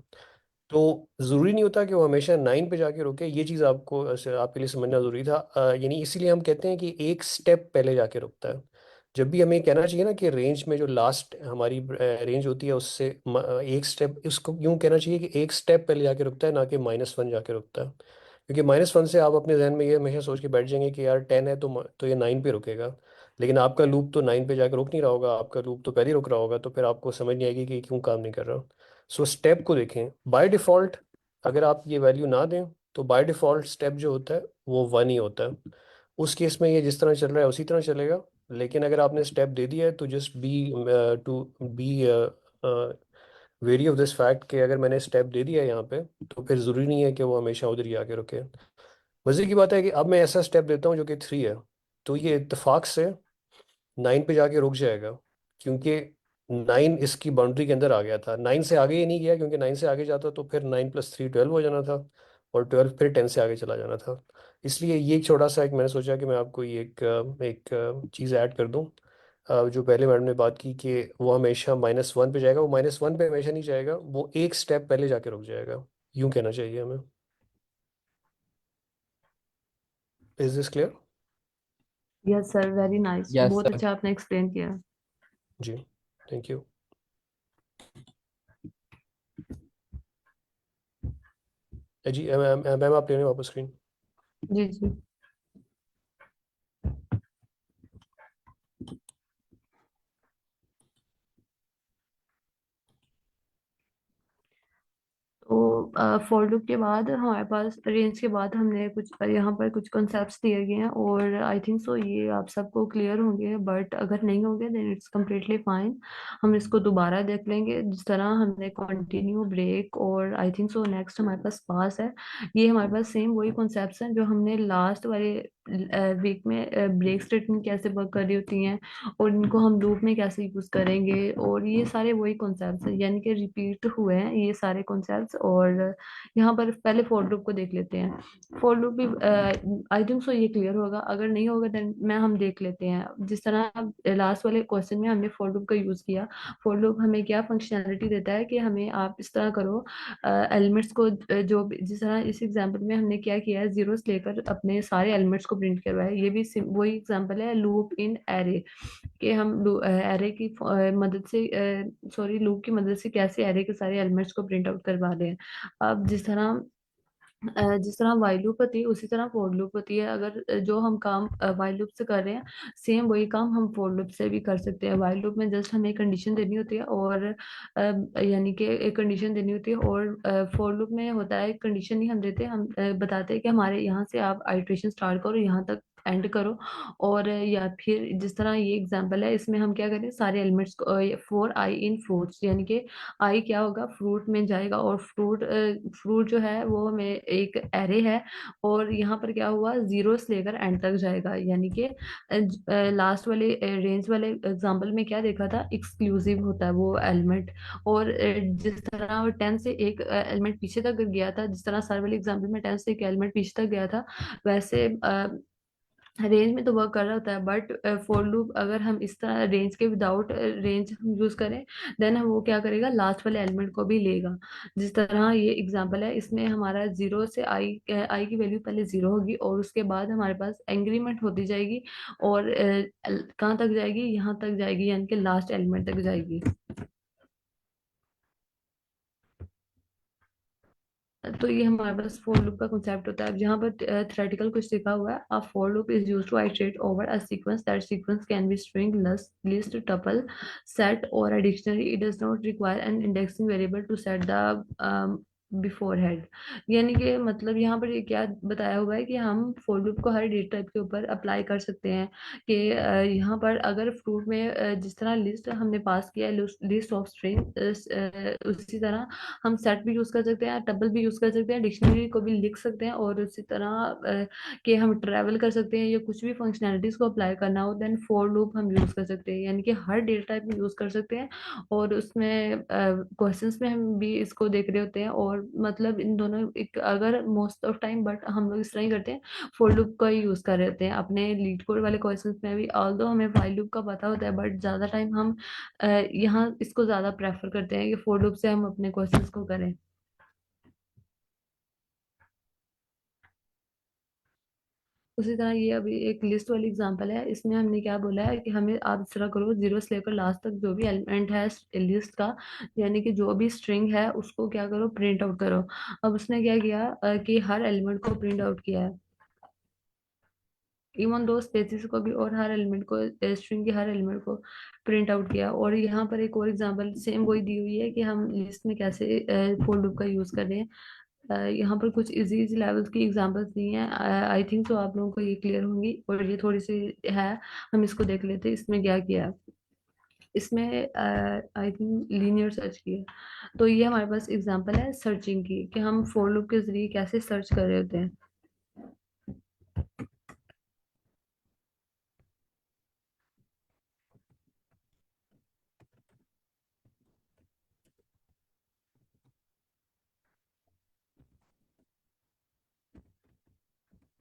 तो ज़रूरी नहीं होता कि वो हमेशा 9 पे जाके रुके, ये चीज़ आपको आपके लिए समझना ज़रूरी था। यानी इसीलिए हम कहते हैं कि एक स्टेप पहले जाके रुकता है। जब भी हमें कहना चाहिए ना कि रेंज में जो लास्ट हमारी रेंज होती है उससे एक स्टेप, इसको यूँ कहना चाहिए कि एक स्टेप पहले जाके रुकता है, ना कि -1 जाके रुकता है। क्योंकि -1 से आप अपने जहन में ये हमेशा सोच के बैठ जाएंगे कि यार 10 है तो ये 9 पे रुकेगा, लेकिन आपका लूप तो 9 पे जाकर रुक नहीं रहा होगा, आपका लूप तो पहले ही रुक रहा होगा, तो फिर आपको समझ नहीं आएगी कि क्यों काम नहीं कर रहा। सो स्टेप को देखें बाय डिफ़ॉल्ट। अगर आप ये वैल्यू ना दें तो बाय डिफ़ॉल्ट स्टेप जो होता है वो 1 ही होता है। उस केस में ये जिस तरह चल रहा है उसी तरह चलेगा। लेकिन अगर आपने स्टेप दे दिया है तो just be to be very of this fact कि अगर मैंने स्टेप दे दिया है यहाँ पे, तो फिर ज़रूरी नहीं है कि वो हमेशा उधर ही आके रुके। मज़े की बात है कि अब मैं ऐसा स्टेप देता हूँ जो कि 3 है, तो ये इत्तेफाक से 9 पे जाके रुक जाएगा, क्योंकि 9 इसकी बाउंड्री के अंदर आ गया था। 9 से आगे ही नहीं गया, क्योंकि 9 से आगे जाता तो फिर 9 + 3 12 हो जाना था, और 12 फिर 10 से आगे चला जाना था। इसलिए ये एक छोटा सा एक मैंने सोचा कि मैं आपको ये एक चीज़ ऐड कर दूं। जो पहले मैडम ने बात की कि वो हमेशा -1 पे जाएगा, वो -1 पे हमेशा नहीं जाएगा, वो एक स्टेप पहले जाके रुक जाएगा, यूँ कहना चाहिए हमें। Is this clear? Yes sir, very nice, Yes, बहुत sir. अच्छा आपने एक्सप्लेन किया। जी, थैंक यू। जी मैम आप ले लें वापस स्क्रीन। जी जी। तो फॉर लूप के बाद हमारे पास रेंज के बाद हमने कुछ यहाँ पर कुछ कॉन्सेप्ट्स दिए गए हैं, और आई थिंक सो ये आप सबको क्लियर होंगे, बट अगर नहीं होंगे देन इट्स कम्प्लीटली फाइन। हम इसको दोबारा देख लेंगे। जिस तरह हमने कंटिन्यू, ब्रेक, और आई थिंक सो नेक्स्ट हमारे पास पास है। ये हमारे पास सेम वही कॉन्सेप्ट्स हैं जो हमने लास्ट वाले वीक में ब्रेक स्टेटमेंट कैसे वर्क कर रही होती हैं, और इनको हम लूप में कैसे यूज करेंगे, और ये सारे वही कॉन्सेप्ट्स हैं, यानी कि रिपीट हुए हैं ये सारे कॉन्सेप्ट्स। और यहाँ पर पहले फॉर लूप को देख लेते हैं। फॉर लूप भी आई थिंक सो ये क्लियर होगा, अगर नहीं होगा देन मैं हम देख लेते हैं। जिस तरह लास्ट वाले क्वेश्चन में हमने फॉर लूप का यूज किया, फॉर लूप हमें क्या फंक्शनैलिटी देता है कि हमें आप इस तरह करो, एलिमेंट्स को जिस तरह इस एग्जांपल में हमने क्या किया है, जीरो से लेकर अपने सारे एलिमेंट्स को प्रिंट करवाया है। ये भी वही एग्जांपल है लूप इन एरे, कि हम एरे की मदद से, सॉरी, लूप की मदद से कैसे एरे के सारे एलिमेंट्स को प्रिंट आउट करवा रहे हैं। अब जिस तरह वाइल लूप होती है उसी तरह फॉर लूप होती है। अगर जो हम काम वाइल लूप से कर रहे हैं, सेम वही काम हम फॉर लूप से भी कर सकते हैं। वाइल लूप में जस्ट हमें कंडीशन देनी होती है, और यानी कि एक कंडीशन देनी होती है, और फॉर लूप में होता है कंडीशन नहीं हम देते, हम बताते हैं कि हमारे यहाँ से आप आइट्रेशन स्टार्ट करो, यहाँ तक एंड करो। और या फिर जिस तरह ये एग्जांपल है, इसमें हम क्या करें, सारे एलिमेंट्स को फॉर आई इन फ्रूट्स, यानी कि आई क्या होगा, फ्रूट में जाएगा, और फ्रूट जो है वो हमें एक एरे है, और यहाँ पर क्या हुआ, जीरो से लेकर एंड तक जाएगा। यानी कि लास्ट वाले रेंज वाले एग्जांपल में क्या देखा था, एक्सक्लूसिव होता है वो एलिमेंट। और जिस तरह 10 से एक एलिमेंट पीछे तक गया था, जिस तरह सर वाले एग्जांपल में 10 से एक एलिमेंट पीछे तक गया था, वैसे रेंज में तो वर्क कर रहा होता है। बट फॉर लूप अगर हम इस तरह रेंज के विदाउट रेंज हम यूज करें, देन हम वो क्या करेगा, लास्ट वाले एलिमेंट को भी लेगा। जिस तरह ये एग्जांपल है, इसमें हमारा जीरो से आई की वैल्यू पहले जीरो होगी, और उसके बाद हमारे पास इंक्रीमेंट होती जाएगी, और कहाँ तक जाएगी, यहाँ तक जाएगी, यानी कि लास्ट एलिमेंट तक जाएगी। तो ये हमारे पास फॉर लूप का कॉन्सेप्ट होता है। अब यहाँ पर थ्योरेटिकल कुछ लिखा हुआ है, a for loop is used to iterate over a sequence, that sequence can be string, list, tuple, set, or a dictionary. It does not require an indexing variable to set the before head. यानी कि मतलब यहाँ पर ये क्या बताया हुआ है कि हम फॉर लूप को हर डेटा टाइप के ऊपर अप्लाई कर सकते हैं। कि यहाँ पर अगर फ्रूट में जिस तरह लिस्ट हमने पास किया है, लिस्ट ऑफ स्ट्रिंग, उसी तरह हम सेट भी यूज कर सकते हैं, टपल भी यूज कर सकते हैं, डिक्शनरी को भी लिख सकते हैं, और उसी तरह कि हम ट्रैवल कर सकते हैं या कुछ भी फंक्शनैलिटीज को अप्लाई करना हो, देन फॉर लूप हम यूज कर सकते हैं, यानी कि हर डेटा टाइप में यूज कर सकते हैं। और उसमें क्वेश्चंस में हम भी इसको देख रहे होते हैं, और मतलब इन दोनों एक अगर मोस्ट ऑफ टाइम, बट हम लोग इस तरह ही करते हैं, फॉर लूप का ही यूज कर रहे होते हैं अपने लीड कोड वाले क्वेश्चंस में भी। ऑल्दो हमें व्हाइल लूप का पता होता है, बट ज्यादा टाइम हम यहाँ इसको ज्यादा प्रेफर करते हैं कि फॉर लूप से हम अपने क्वेश्चंस को करें। उसी तरह ये अभी एक लिस्ट वाली एग्जांपल है, इसमें हमने क्या बोला है कि हमें आप इस तरह करो, जीरो से लेकर लास्ट तक जो भी एलिमेंट है लिस्ट का, यानी कि जो भी स्ट्रिंग है उसको क्या करो, प्रिंट आउट करो। अब उसने क्या किया कि हर एलिमेंट को प्रिंट आउट किया है, इवन दो स्पेसिस को भी, और हर एलिमेंट को, स्ट्रिंग के हर एलिमेंट को प्रिंट आउट किया। और यहाँ पर एक और एग्जांपल सेम वही दी हुई है कि हम लिस्ट में कैसे फॉर लूप का यूज कर रहे हैं। यहाँ पर कुछ इजी इजी लेवल्स की एग्जांपल्स दी हैं, आई थिंक तो आप लोगों को ये क्लियर होंगी, और ये थोड़ी सी है, हम इसको देख लेते हैं इसमें क्या किया है। इसमें आई थिंक लीनियर सर्च की है। तो ये हमारे पास एग्जांपल है सर्चिंग की, कि हम फॉर लूप के जरिए कैसे सर्च कर रहे होते हैं।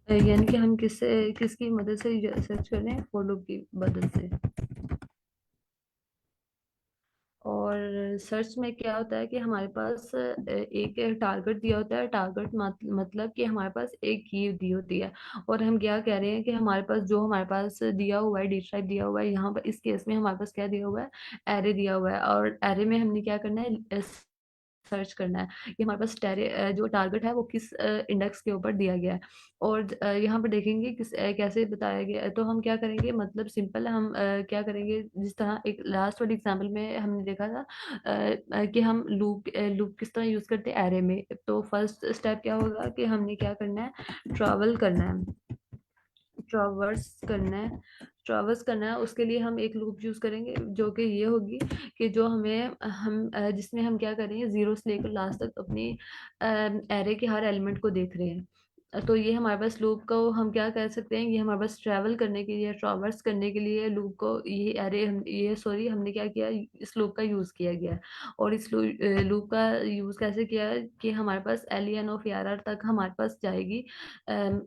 यानी कि हम किसकी मदद से सर्च कर रहे हैं, फॉर लूप की मदद से। और सर्च में क्या होता है कि हमारे पास एक टारगेट दिया होता है, टारगेट मतलब कि हमारे पास एक की दी होती है, और हम क्या कह रहे हैं कि हमारे पास जो हमारे पास दिया हुआ है, डेटा टाइप दिया हुआ है, यहाँ पर इस केस में हमारे पास क्या दिया हुआ है, एरे दिया हुआ है, और एरे में हमने क्या करना है, सर्च करना है कि हमारे पास जो टारगेट है वो किस इंडेक्स के ऊपर दिया गया है। और यहाँ पर देखेंगे कैसे बताया गया है। तो हम क्या करेंगे, मतलब सिंपल हम क्या करेंगे, जिस तरह एक लास्ट वाली एग्जांपल में हमने देखा था कि हम लूप किस तरह यूज करते हैं एरे में। तो फर्स्ट स्टेप क्या होगा कि हमने क्या करना है, ट्रैवल करना है, ट्रावर्स करना है, ट्रावर्स करना है। उसके लिए हम एक लूप यूज करेंगे, जो कि ये होगी कि जो जिसमें हम क्या करेंगे, जीरो से लेकर लास्ट तक अपनी एरे के हर एलिमेंट को देख रहे हैं। तो ये हमारे पास लूप को हम क्या कर सकते हैं, ये हमारे पास ट्रैवल करने के लिए, ट्रावर्स करने के लिए लूप को, ये सॉरी हमने क्या किया, इस लूप का यूज किया गया है। और इस लूप का यूज कैसे किया है कि हमारे पास एलियन ऑफ आर तक हमारे पास जाएगी।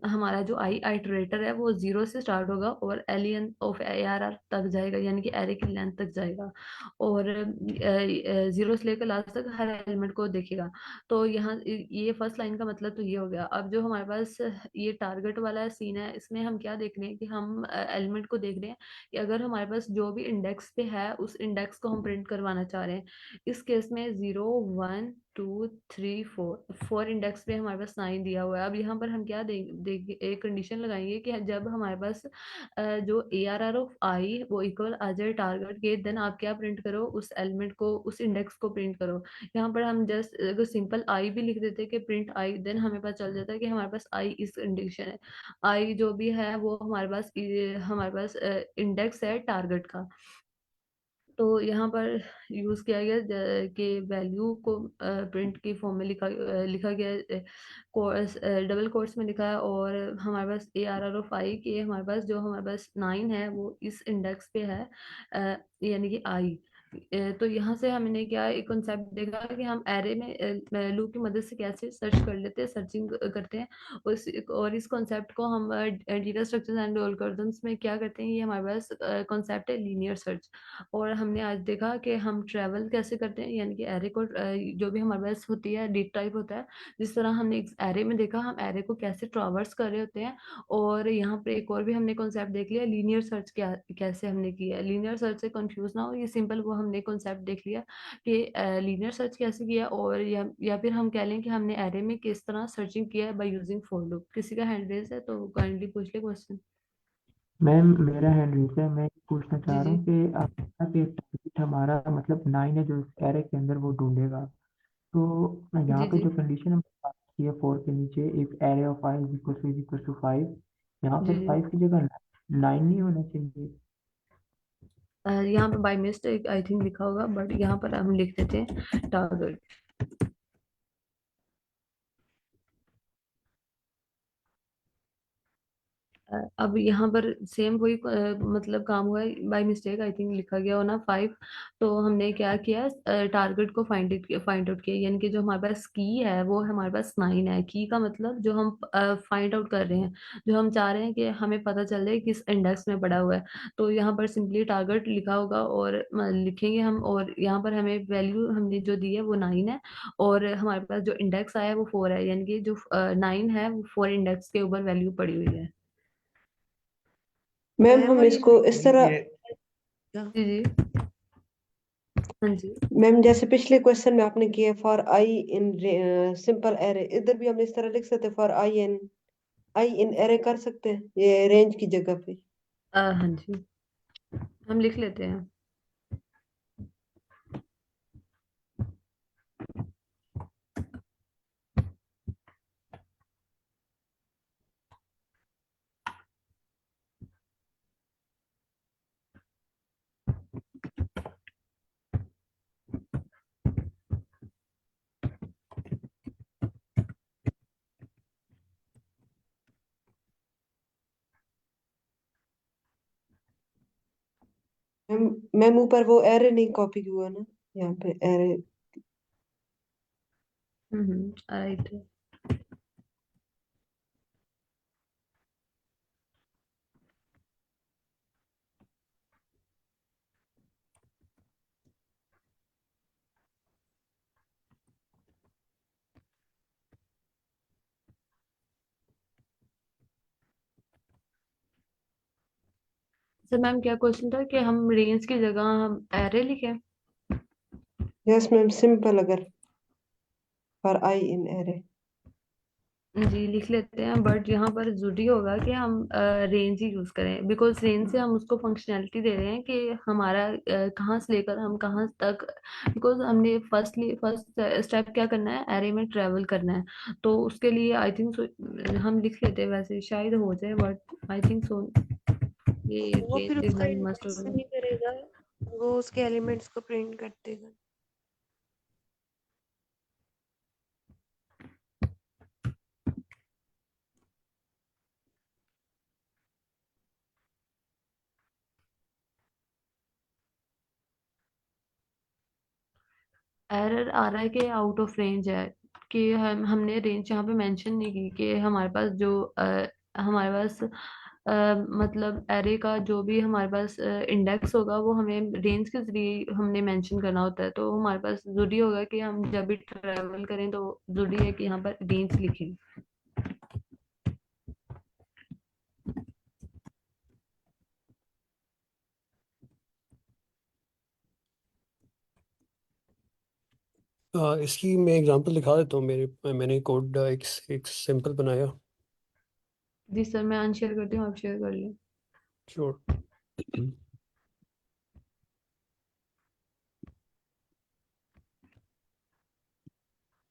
हमारा जो आई आइटरेटर है वो जीरो से स्टार्ट होगा और एलियन ऑफ ARR तक जाएगा, यानी कि एरे की लेंथ तक जाएगा, और जीरो से लेकर लास्ट तक हर एलिमेंट को देखेगा। तो यहाँ ये फर्स्ट लाइन का मतलब तो ये हो गया। अब जो हमारे पास ये टारगेट वाला सीन है, इसमें हम क्या देख रहे हैं कि हम एलिमेंट को देख रहे हैं कि अगर हमारे पास जो भी इंडेक्स पे है उस इंडेक्स को हम प्रिंट करवाना चाह रहे हैं। इस केस में 0 1 2 3 4 इंडेक्स पे हमारे पास 9 दिया हुआ है। अब यहाँ पर हम क्या देंगे, एक कंडीशन लगाएंगे कि जब हमारे पास जो ARR ऑफ आई वो इक्वल आ जाए टारगेट के, देन आप क्या प्रिंट करो, उस एलिमेंट को, उस इंडेक्स को प्रिंट करो। यहाँ पर हम जस्ट अगर सिंपल आई भी लिख देते कि प्रिंट आई, देन हमें पता चल जाता है कि हमारे पास आई इस कंडीशन है। आई जो भी है वो हमारे पास इंडेक्स है टारगेट का। तो यहाँ पर यूज किया गया कि वैल्यू को प्रिंट की फॉर्म में लिखा गया, डबल कोट्स में लिखा है, और हमारे पास ARR ऑफ आई के हमारे पास जो हमारे पास 9 है वो इस इंडेक्स पे है, यानी कि आई। तो यहाँ से हमने क्या एक कॉन्सेप्ट देखा कि हम एरे में लूप की मदद से कैसे सर्च कर लेते हैं, सर्चिंग करते हैं। और इस कॉन्सेप्ट को हम डेटा स्ट्रक्चर्स एंड एल्गोरिथम्स में क्या करते हैं, ये हमारे पास कॉन्सेप्ट है लीनियर सर्च। और हमने आज देखा कि हम ट्रैवल कैसे करते हैं, यानी कि एरे को जो भी हमारे पास होती है डेटा टाइप होता है, जिस तरह हमने एरे में देखा हम एरे को कैसे ट्रैवर्स कर रहे होते हैं। और यहाँ पे एक और भी हमने कॉन्सेप्ट देख लिया, लीनियर सर्च क्या कैसे हमने किया। लीनियर सर्च से कंफ्यूज ना हो, ये सिंपल वो हमने कॉन्सेप्ट देख लिया कि लीनियर सर्च कैसे किया, और या फिर हम कह लें कि हमने एरे में किस तरह सर्चिंग किया है बाय यूजिंग फॉर लूप। किसी का हैंड रेज है तो काइंडली पूछ ले क्वेश्चन। मैम मेरा हैंड रेस है। मैं पूछना जी चाह रहा जी हूँ कि आपका कि टारगेट हमारा मतलब 9 है जो इस एरे के अंदर वो ढूंढेगा। तो यहाँ जी पे जी जो कंडीशन हमने पास की है 4 के नीचे, if array of I is equal to 5, यहाँ जी पे जी 5 की जगह 9 नहीं होना चाहिए? यहाँ पे बाय मिस्टेक आई थिंक लिखा होगा, बट यहाँ पर हम लिख देते हैं टारगेट। अब यहाँ पर सेम वही मतलब काम हुआ है, बाय मिस्टेक आई थिंक लिखा गया हो ना 5। तो हमने क्या किया, टारगेट को फाइंड आउट किया, यानी कि जो हमारे पास की है वो हमारे पास 9 है। की का मतलब जो हम फाइंड आउट कर रहे हैं, जो हम चाह रहे हैं कि हमें पता चल जाए किस इंडेक्स में पड़ा हुआ है। तो यहाँ पर सिंपली टारगेट लिखा होगा और लिखेंगे हम, और यहाँ पर हमें वैल्यू हमने जो दी है वो 9 है, और हमारे पास जो इंडेक्स आया है वो 4 है, यानी कि जो 9 है वो 4 इंडेक्स के ऊपर वैल्यू पड़ी हुई है। मैम हम इसको इस तरह, ये जी जी हाँ जी। मैम जैसे पिछले क्वेश्चन में आपने किया for I in simple array, इधर भी हम इस तरह लिख सकते हैं फॉर आई इन एरे कर सकते हैं ये रेंज की जगह पे। हाँ जी, हम लिख लेते हैं। मैम मैम ऊपर वो एरे नहीं कॉपी हुआ ना, यहाँ पे एरे। राइट। सर मैम क्या क्वेश्चन था कि हम रेंज की जगह हम एरे लिखें? यस मैम, सिंपल अगर फॉर आई इन एरे। जी लिख लेते हैं, बट यहाँ पर जरूरी होगा कि हम रेंज ही यूज करें, बिकॉज रेंज से हम उसको फंक्शनैलिटी दे रहे हैं कि हमारा कहाँ से लेकर हम कहाँ तक, बिकॉज हमने फर्स्ट स्टेप क्या करना है, एरे में ट्रेवल करना है। तो उसके लिए आई थिंक हम लिख लेते हैं, वैसे शायद हो जाए, बट आई थिंक सो ये वो फिर रेंज उसका लिखना मस्ट इंडेक्स होगा। नहीं करेगा, वो उसके एलिमेंट्स को प्रिंट कर देगा। एरर आ रहा है कि आउट ऑफ रेंज है, कि हमने रेंज यहाँ पे मेंशन नहीं की कि हमारे पास जो हमारे पास मतलब एरे का जो भी हमारे पास इंडेक्स होगा वो हमें रेंज के जरिए हमने मेंशन करना होता है। तो हमारे पास जरूरी होगा कि हम जब भी ट्रेवल करें तो जरूरी है कि यहाँ पर रेंज लिखें। इसकी मैं एग्जांपल दिखा देता हूँ। मैंने कोड एक सिंपल बनाया। जी सर, मैं अनशेयर करती हूँ, आप शेयर कर लें। श्योर।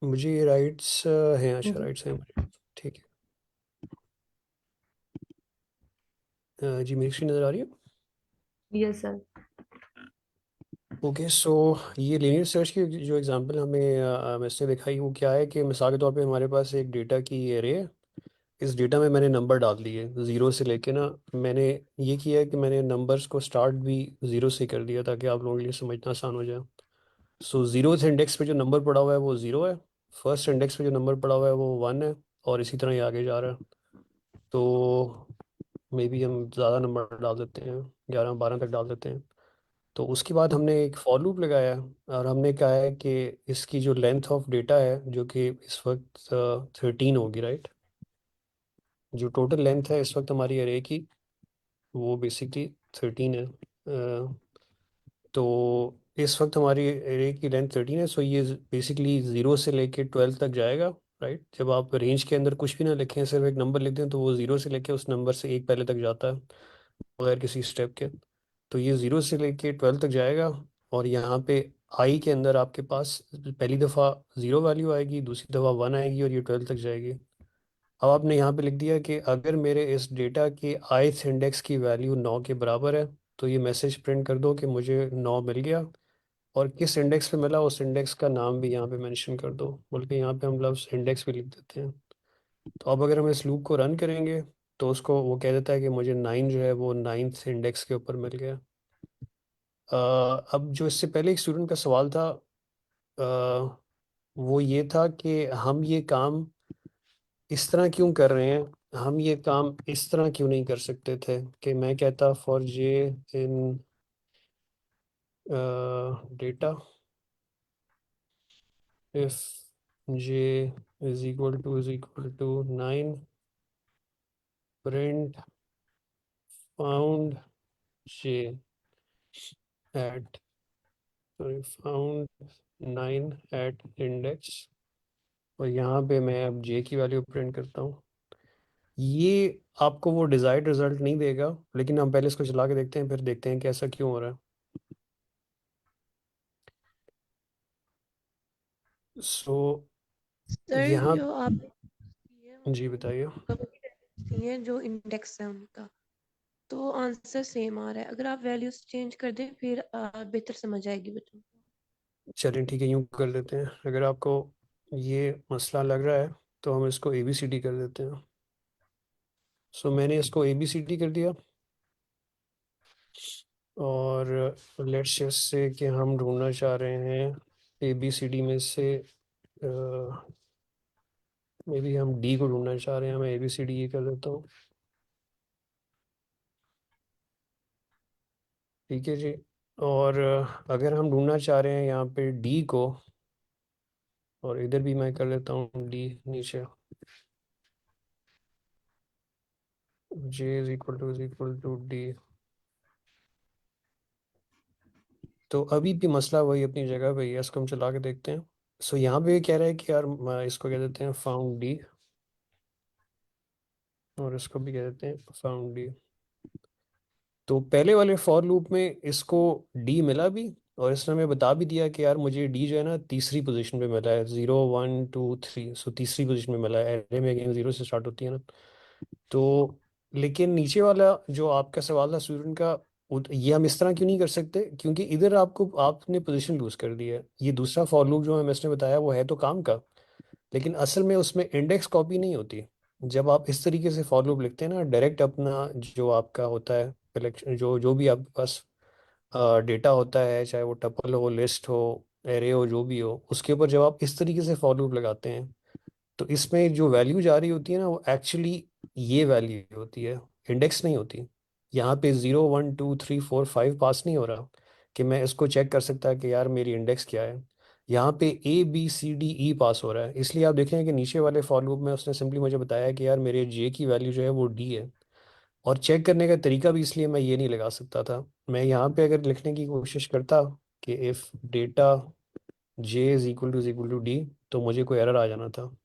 मुझे ये राइट्स हैं, अच्छा जी राइट्स हैं मुझे, ठीक है। जी मेरी स्क्रीन नज़र आ रही है? Yes sir. ओके, सो ये लीनियर सर्च की जो एग्जांपल हमें मैंने दिखाई वो क्या है कि मिसाल के तौर पे हमारे पास एक डेटा की एरे है। इस डेटा में मैंने नंबर डाल दिए ज़ीरो से लेके ना। मैंने ये किया है कि मैंने नंबर्स को स्टार्ट भी ज़ीरो से कर दिया ताकि आप लोगों के लिए समझना आसान हो जाए। सो ज़ीरो इंडेक्स पे जो नंबर पड़ा हुआ है वो ज़ीरो है, फर्स्ट इंडेक्स पे जो नंबर पड़ा हुआ है वो वन है, और इसी तरह ये आगे जा रहा है। तो मे बी हम ज़्यादा नंबर डाल देते हैं, 11 12 तक डाल देते हैं। तो उसके बाद हमने एक फॉर लूप लगाया है, और हमने कहा है कि इसकी जो लेंथ ऑफ डेटा है जो कि इस वक्त 13 होगी, राइट। जो टोटल लेंथ है इस वक्त हमारी अरे की वो बेसिकली 13 है। तो इस वक्त हमारी एरे की लेंथ 13 है। सो ये बेसिकली 0 से लेके 12 तक जाएगा, राइट। जब आप रेंज के अंदर कुछ भी ना लिखें, सिर्फ एक नंबर लिख दें, तो वो 0 से लेके उस नंबर से एक पहले तक जाता है बगैर किसी स्टेप के। तो ये 0 से लेके 12 तक जाएगा, और यहाँ पे आई के अंदर आपके पास पहली दफ़ा 0 वैल्यू आएगी, दूसरी दफ़ा 1 आएगी और ये 12 तक जाएगी। अब आपने यहाँ पे लिख दिया कि अगर मेरे इस डेटा के ith इंडेक्स की वैल्यू 9 के बराबर है तो ये मैसेज प्रिंट कर दो कि मुझे 9 मिल गया, और किस इंडेक्स पे मिला उस इंडेक्स का नाम भी यहाँ पे मेंशन कर दो, बल्कि यहाँ पे हम लफ्ज़ इंडेक्स भी लिख देते हैं। तो अब अगर हम इस लूप को रन करेंगे तो उसको वो कह देता है कि मुझे 9 जो है वो 9th इंडेक्स के ऊपर मिल गया। अब जो इससे पहले एक स्टूडेंट का सवाल था, अ, वो ये था कि हम ये काम इस तरह क्यों कर रहे हैं, हम ये काम इस तरह क्यों नहीं कर सकते थे कि मैं कहता for J in data if J is equal to 9 print found J at found 9 at index, और यहाँ पे मैं अब जे की वैल्यू प्रिंट करता हूँ। ये आपको वो डिज़ायर्ड रिजल्ट नहीं देगा, लेकिन हम पहले इसको चला के देखते हैं, फिर देखते हैं कि ऐसा क्यों हो रहा है। सो सर यहाँ जो आपने की है जी वो बताइए। वही है जो इंडेक्स है उनका, तो आंसर सेम आ रहा है। अगर आप वैल्यूज चेंज कर दें फिर बेहतर समझ आएगी बच्चों को। चलिए ठीक है, यूँ कर लेते हैं। अगर आपको ये मसला लग रहा है तो हम इसको ए बी सी डी कर देते हैं। सो मैंने इसको ए बी सी डी कर दिया, और लेट्स जस्ट से कि हम ढूंढना चाह रहे हैं ए बी सी डी में से, मे बी हम डी को ढूंढना चाह रहे हैं, मैं ए बी सी डी ये कर देता हूँ। ठीक है जी। और अगर हम ढूंढना चाह रहे हैं यहाँ पे डी को, और इधर भी मैं कर लेता हूँ डी नीचे, जे इज इक्वल टू डी, तो अभी भी मसला वही अपनी जगह पे ही है। इसको हम चला के देखते हैं। सो यहाँ पे ये कह रहा है कि यार इसको कह देते हैं फाउंड डी, और इसको भी कह देते हैं फाउंड डी। तो पहले वाले फॉर लूप में इसको डी मिला भी, और इसने हमें बता भी दिया कि यार मुझे डी जो है ना तीसरी पोजीशन पे मिला है, 0 1 2 3, सो तीसरी पोजीशन में मिला है। एरे में अगेन 0 से स्टार्ट होती है ना। तो लेकिन नीचे वाला जो आपका सवाल था स्टूडेंट का, ये हम इस तरह क्यों नहीं कर सकते, क्योंकि इधर आपको आपने पोजीशन लूज कर दी है। ये दूसरा फॉर लूप जो हमें इसने बताया वो है तो काम का, लेकिन असल में उसमें इंडेक्स कॉपी नहीं होती। जब आप इस तरीके से फॉर लूप लिखते हैं ना, डायरेक्ट अपना जो आपका होता है कलेक्शन, जो जो भी आपके पास डेटा होता है, चाहे वो टपल हो, लिस्ट हो, एरे हो, जो भी हो, उसके ऊपर जब आप इस तरीके से फॉर लूप लगाते हैं तो इसमें जो वैल्यू जा रही होती है ना वो एक्चुअली ये वैल्यू होती है, इंडेक्स नहीं होती। यहाँ पे 0 1 2 3 4 5 पास नहीं हो रहा कि मैं इसको चेक कर सकता कि यार मेरी इंडेक्स क्या है। यहाँ पे A B C D E पास हो रहा है। इसलिए आप देखें कि नीचे वाले फॉर लूप में उसने सिंपली मुझे बताया कि यार मेरे जे की वैल्यू जो है वो डी है, और चेक करने का तरीका भी इसलिए मैं ये नहीं लगा सकता था। मैं यहाँ पे अगर लिखने की कोशिश करता कि if data J is equal to D, तो मुझे कोई एरर आ जाना था,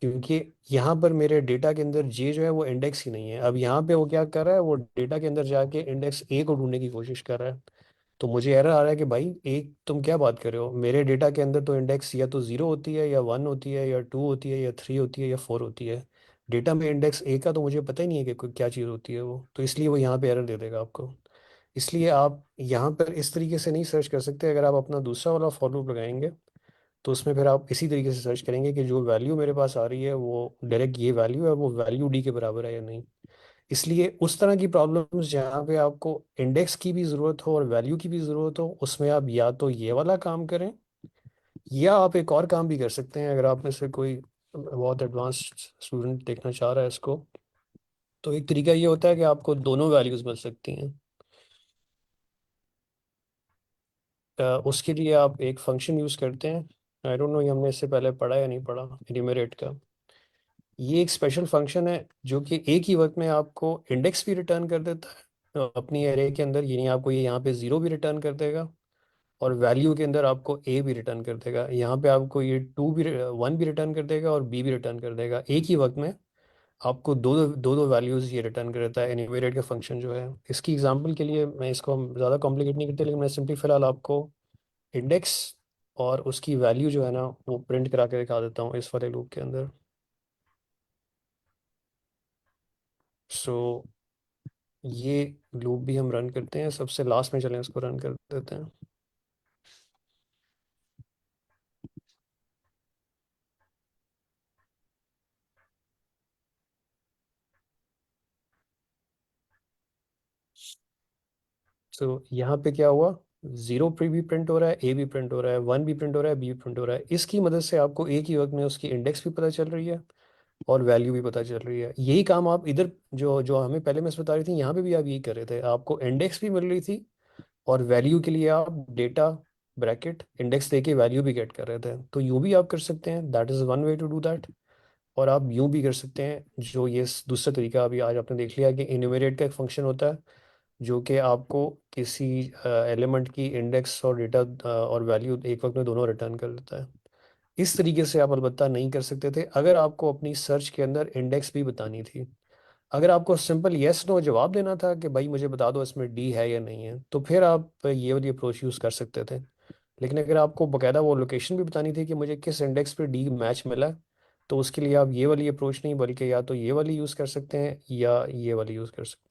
क्योंकि यहाँ पर मेरे डेटा के अंदर जे जो है वो इंडेक्स ही नहीं है। अब यहाँ पे वो क्या कर रहा है, वो डेटा के अंदर जाके इंडेक्स ए को ढूंढने की कोशिश कर रहा है। तो मुझे एरर आ रहा है कि भाई एक तुम क्या बात कर रहे हो, मेरे डेटा के अंदर तो इंडेक्स या तो 0 होती है, या 1 होती है, या 2 होती है, या 3 होती है, या 4 होती है। डेटा में इंडेक्स ए का तो मुझे पता ही नहीं है कि क्या चीज़ होती है वो, तो इसलिए वो यहाँ पे एरर दे देगा आपको। इसलिए आप यहाँ पर इस तरीके से नहीं सर्च कर सकते। अगर आप अपना दूसरा वाला फॉर लूप लगाएंगे तो उसमें फिर आप इसी तरीके से सर्च करेंगे कि जो वैल्यू मेरे पास आ रही है वो डायरेक्ट ये वैल्यू है, वो वैल्यू डी के बराबर है या नहीं। इसलिए उस तरह की प्रॉब्लम्स जहाँ पे आपको इंडेक्स की भी ज़रूरत हो और वैल्यू की भी ज़रूरत हो, उसमें आप या तो ये वाला काम करें, या आप एक और काम भी कर सकते हैं। अगर आप में से कोई बहुत एडवांस्ड स्टूडेंट देखना चाह रहा है इसको, तो एक तरीका ये होता है कि आपको दोनों वैल्यूज़ मिल सकती हैं। उसके लिए आप एक फंक्शन यूज़ करते हैं, आई डोंट नो ये हमने इससे पहले पढ़ा या नहीं पढ़ा, एन्यूमरेट का। ये एक स्पेशल फंक्शन है जो कि एक ही वक्त में आपको इंडेक्स भी रिटर्न कर देता है अपनी एरे के अंदर, यानी आपको ये यहाँ पे 0 भी रिटर्न कर देगा, और वैल्यू के अंदर आपको ए भी रिटर्न कर देगा। यहाँ पे आपको ये 1 भी रिटर्न कर देगा और बी भी रिटर्न कर देगा। एक ही वक्त में आपको दो वैल्यूज़ ये रिटर्न कर देता है एन्यूमरेट का फंक्शन जो है। इसकी एग्जांपल के लिए मैं इसको हम ज़्यादा कॉम्प्लिकेट नहीं करते, लेकिन मैं सिंपली फ़िलहाल आपको इंडेक्स और उसकी वैल्यू जो है ना वो प्रिंट करा के दिखा देता हूँ इस वाले लूप के अंदर। सो ये लूप भी हम रन करते हैं, सबसे लास्ट में चलें उसको रन कर देते हैं। तो यहाँ पे क्या हुआ, जीरो भी प्रिंट हो रहा है, ए भी प्रिंट हो रहा है, वन भी प्रिंट हो रहा है, बी भी प्रिंट हो रहा है। इसकी मदद से आपको एक ही वक्त में उसकी इंडेक्स भी पता चल रही है और वैल्यू भी पता चल रही है। यही काम आप इधर जो जो हमें पहले मिस बता रही थी यहाँ पे भी आप यही कर रहे थे, आपको इंडेक्स भी मिल रही थी और वैल्यू के लिए आप डेटा ब्रैकेट इंडेक्स देके वैल्यू भी गेट कर रहे थे। तो यूँ भी आप कर सकते हैं, that is one way to do that. और आप यूँ भी कर सकते हैं, जो ये दूसरा तरीका अभी आज आपने देख लिया कि इन्यूमरेट का एक फंक्शन होता है जो कि आपको किसी एलिमेंट की इंडेक्स और डेटा और वैल्यू एक वक्त में दोनों रिटर्न कर देता है। इस तरीके से आप अलबत्ता नहीं कर सकते थे अगर आपको अपनी सर्च के अंदर इंडेक्स भी बतानी थी। अगर आपको सिंपल येस नो जवाब देना था कि भाई मुझे बता दो इसमें डी है या नहीं है, तो फिर आप ये वाली अप्रोच यूज़ कर सकते थे। लेकिन अगर आपको बकायदा वो लोकेशन भी बतानी थी कि मुझे किस इंडेक्स पे डी मैच मिला, तो उसके लिए आप ये वाली अप्रोच नहीं बल्कि या तो ये वाली यूज़ कर सकते हैं या ये वाली यूज़ कर सकते हैं।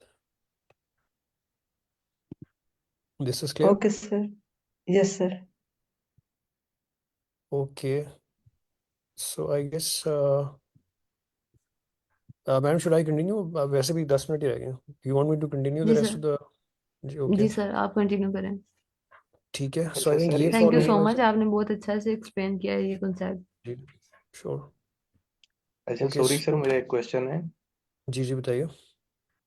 This is clear. Okay sir, yes sir. Okay, so I guess ma'am should I continue? वैसे भी 10 मिनट ही रह गए, you want me to continue the जी रेस्ट सर। Of the? जी ओके, जी सर, आप कंटिन्यू करें। ठीक है। सो अच्छा आई थिंक सर, ये थैंक यू फॉर्मूला सो इसमें मच, आपने बहुत अच्छा से एक्सप्लेन किया है ये कॉन्सेप्ट। जी श्योर। अच्छा ओके सॉरी सर, मेरा एक क्वेश्चन है। जी जी बताइए।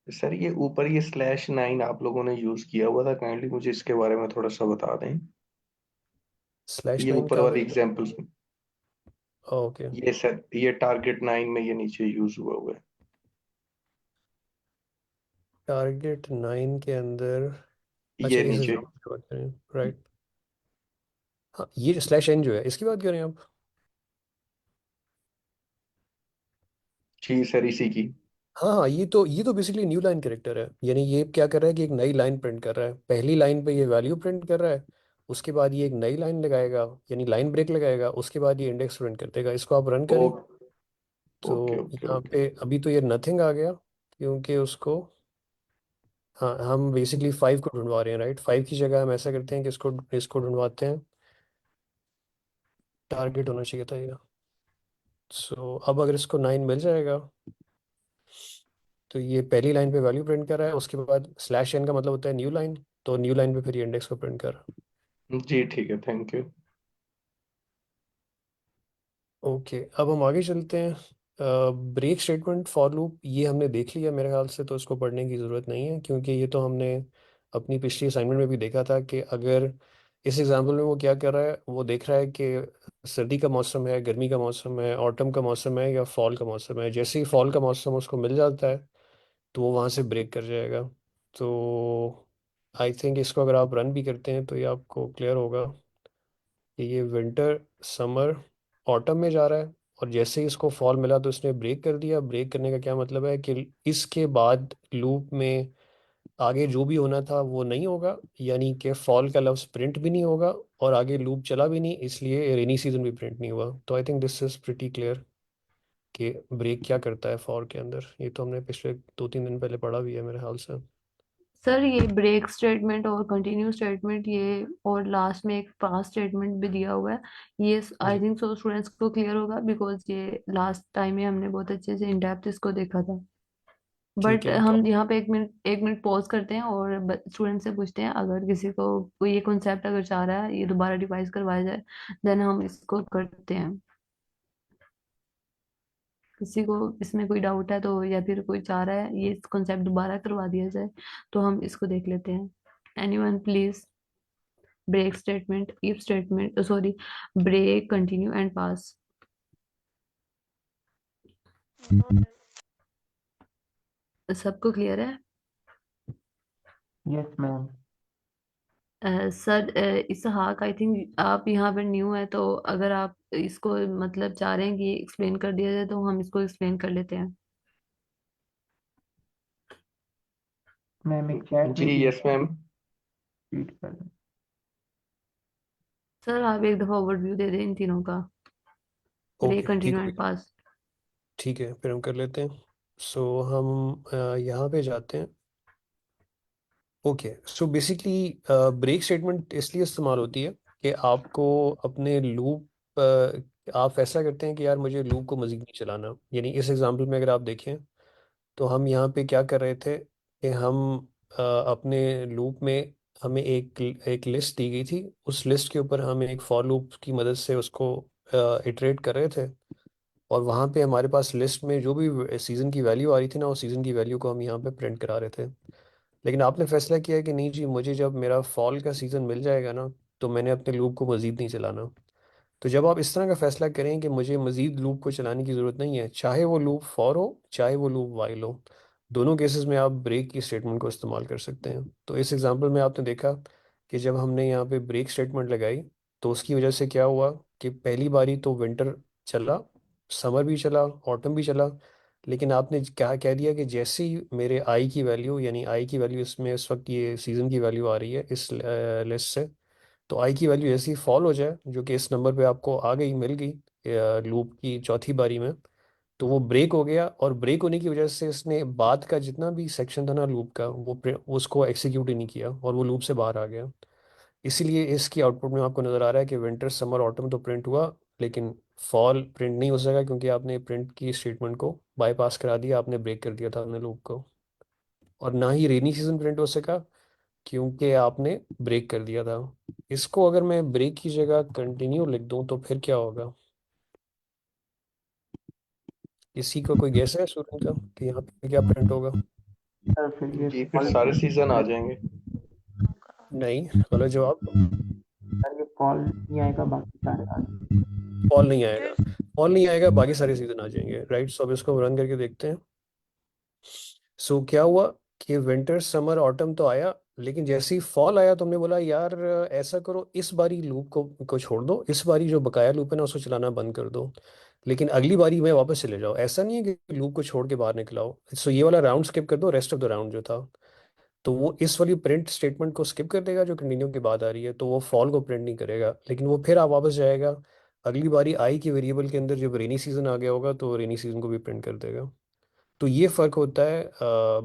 सर ये ऊपर ये /9 आप लोगों ने यूज किया हुआ था, काइंडली मुझे इसके बारे में थोड़ा सा बता दें। स्लैश ये नाइन ऊपर कहाँ वाली पे? एग्जांपल, ओके, ये सर ये टारगेट 9 में ये नीचे यूज हुआ हुआ है। टारगेट 9 के अंदर। अच्छा ये इस नीचे। एग्जाम्पल की बात करें, राइट। हाँ ये स्लैश एन जो है इसकी बात करें आप? जी सर, इसी की। हाँ हाँ, ये तो बेसिकली न्यू लाइन कैरेक्टर है। यानी ये क्या कर रहा है कि एक नई लाइन प्रिंट कर रहा है। पहली लाइन पे ये वैल्यू प्रिंट कर रहा है, उसके बाद ये एक नई लाइन लगाएगा यानी लाइन ब्रेक लगाएगा, उसके बाद ये इंडेक्स प्रिंट कर देगा। इसको आप रन ओ, करें ओके तो ओके यहाँ ओके। पे अभी तो ये नथिंग आ गया क्योंकि उसको, हाँ हम बेसिकली 5 को ढूंढवा रहे हैं, राइट। 5 की जगह हम ऐसा करते हैं कि इसको इसको ढूंढवाते हैं, टारगेट होना चाहिए था ये। सो अब अगर इसको 9 मिल जाएगा तो ये पहली लाइन पे वैल्यू प्रिंट कर रहा है, उसके बाद स्लैश एन का मतलब होता है न्यू लाइन, तो न्यू लाइन पे फिर ये इंडेक्स को प्रिंट कर रहा है। जी ठीक है, थैंक यू। ओके अब हम आगे चलते हैं। ब्रेक स्टेटमेंट फॉर लूप ये हमने देख लिया मेरे ख्याल से, तो इसको पढ़ने की ज़रूरत नहीं है क्योंकि ये तो हमने अपनी पिछली असाइनमेंट में भी देखा था कि अगर इस एग्जाम्पल में वो क्या कर रहा है, वो देख रहा है कि सर्दी का मौसम है, गर्मी का मौसम है, ऑटम का मौसम है या फॉल का मौसम है। जैसे ही फॉल का मौसम उसको मिल जाता है तो वो वहाँ से ब्रेक कर जाएगा। तो आई थिंक इसको अगर आप रन भी करते हैं तो ये आपको क्लियर होगा कि ये विंटर समर ऑटम में जा रहा है और जैसे ही इसको फॉल मिला तो इसने ब्रेक कर दिया। ब्रेक करने का क्या मतलब है कि इसके बाद लूप में आगे जो भी होना था वो नहीं होगा, यानी कि फॉल का लफ्ज़ प्रिंट भी नहीं होगा और आगे लूप चला भी नहीं, इसलिए रेनी सीजन भी प्रिंट नहीं हुआ। तो I think this is pretty clear कि ब्रेक क्या करता है फॉर के अंदर। ये तो हमने पिछले 2-3 दिन पहले पढ़ा भी है मेरे ख्याल से। सर ये ब्रेक स्टेटमेंट और कंटिन्यू स्टेटमेंट ये और लास्ट में एक पास स्टेटमेंट भी दिया हुआ है, ये आई जी थिंक सो स्टूडेंट्स को क्लियर होगा बिकॉज ये लास्ट टाइम में हमने बहुत अच्छे से इन डेप्थ इसको देखा था। ठीक बट है तो हम यहाँ पे एक मिनट पॉज करते हैं और स्टूडेंट से पूछते हैं अगर किसी को कोई ये कॉन्सेप्ट अगर चाह रहा है ये दोबारा रिवाइज करवाया जाए, देन हम इसको करते हैं। किसी को इसमें कोई डाउट है तो या फिर कोई चाह रहा है ये कॉन्सेप्ट दोबारा करवा दिया जाए तो हम इसको देख लेते हैं। Anyone please? Break statement, if statement, sorry, break, continue and pass. सबको क्लियर है? Yes ma'am. Sir Ishaq, I think आप यहाँ पर न्यू है तो अगर आप इसको मतलब चाह रहे हैं कि एक्सप्लेन कर दिया जाए तो हम इसको एक्सप्लेन कर लेते हैं। मैम एक चैट में जी भी यस मैम। रीड कर दें। सर आप एक दफा ओवरव्यू दे दें इन तीनों का, रे ओके, ठीक कंटिन्यू है एंड पास। ठीक है, फिर हम कर लेते हैं। सो हम यहाँ पे जाते हैं। Okay, so basically break statement इसलिए इस्तेमाल होती है कि आपको अपने लूप, आप फैसला करते हैं कि यार मुझे लूप को मज़ीद नहीं चलाना। यानी इस एग्जांपल में अगर आप देखें तो हम यहाँ पे क्या कर रहे थे कि हम अपने लूप में हमें एक एक लिस्ट दी गई थी। उस लिस्ट के ऊपर हम एक फॉर लूप की मदद से उसको इटरेट कर रहे थे। और वहाँ पे हमारे पास लिस्ट में जो भी सीज़न की वैल्यू आ रही थी ना, उस सीज़न की वैल्यू को हम यहाँ पे प्रिंट करा रहे थे। लेकिन आपने फैसला किया कि नहीं जी, मुझे जब मेरा फॉल का सीज़न मिल जाएगा ना, तो मैंने अपने लूप को मज़ीद नहीं चलाना। तो जब आप इस तरह का फैसला करें कि मुझे मज़ीद लूप को चलाने की ज़रूरत नहीं है, चाहे वो लूप फॉर हो चाहे वो लूप वाइल हो, दोनों केसेस में आप ब्रेक की स्टेटमेंट को इस्तेमाल कर सकते हैं। तो इस एग्जांपल में आपने देखा कि जब हमने यहाँ पे ब्रेक स्टेटमेंट लगाई तो उसकी वजह से क्या हुआ कि पहली बारी तो विंटर चला, समर भी चला, ऑटम भी चला। लेकिन आपने क्या कह दिया कि जैसे ही मेरे आई की वैल्यू, यानी आई की वैल्यू इसमें इस वक्त ये सीज़न की वैल्यू आ रही है इस लिस्ट से, तो आई की वैल्यू जैसे ही फॉल हो जाए, जो कि इस नंबर पे आपको आ गई, मिल गई लूप की चौथी बारी में, तो वो ब्रेक हो गया। और ब्रेक होने की वजह से इसने बाद का जितना भी सेक्शन था ना लूप का, उसको एग्जीक्यूट ही नहीं किया और वो लूप से बाहर आ गया। इसीलिए इसकी आउटपुट में आपको नज़र आ रहा है कि विंटर समर ऑटम तो प्रिंट हुआ, लेकिन फॉल प्रिंट नहीं हो सका क्योंकि आपने प्रिंट की स्टेटमेंट को बाईपास करा दिया, आपने ब्रेक कर दिया था अपने लूप को। और ना ही रेनी सीजन प्रिंट हो सका क्योंकि आपने ब्रेक कर दिया था। इसको अगर मैं ब्रेक की जगह कंटिन्यू लिख दूं तो फिर क्या होगा? इसी का कोई गेस है स्टूडेंट का कि यहाँ पे क्या प्रिंट होगा? सर फिर ये जी फिर फॉल, सारे सीजन आ जाएंगे। नहीं, गलत जवाब। सर ये फॉल नहीं आएगा, बाकी सारे आ जाएंगे। फॉल नहीं आएगा। सर फॉल नहीं आएगा, बाकी सारे सीजन आ जाएंगे, राइट। सो अब इसको रन करके देखते हैं। सो क्या हुआ कि विंटर समर ऑटम तो आया, लेकिन जैसे ही फॉल आया तो हमने बोला यार ऐसा करो, इस बारी लूप को छोड़ दो, इस बारी जो बकाया लूप है ना उसको चलाना बंद कर दो, लेकिन अगली बारी में वापस चले जाओ। ऐसा नहीं है कि लूप को छोड़ के बाहर निकलाओ। सो ये वाला राउंड स्किप कर दो, रेस्ट ऑफ द राउंड जो था। तो वो इस वाली प्रिंट स्टेटमेंट को स्किप कर देगा जो कंटिन्यू के बाद आ रही है, तो वो फॉल को प्रिंट नहीं करेगा, लेकिन वो फिर आप वापस जाएगा अगली बारी आई की वेरिएबल के अंदर। जब रेनी सीजन आ गया होगा तो रेनी सीजन को भी प्रिंट कर देगा। तो ये फ़र्क होता है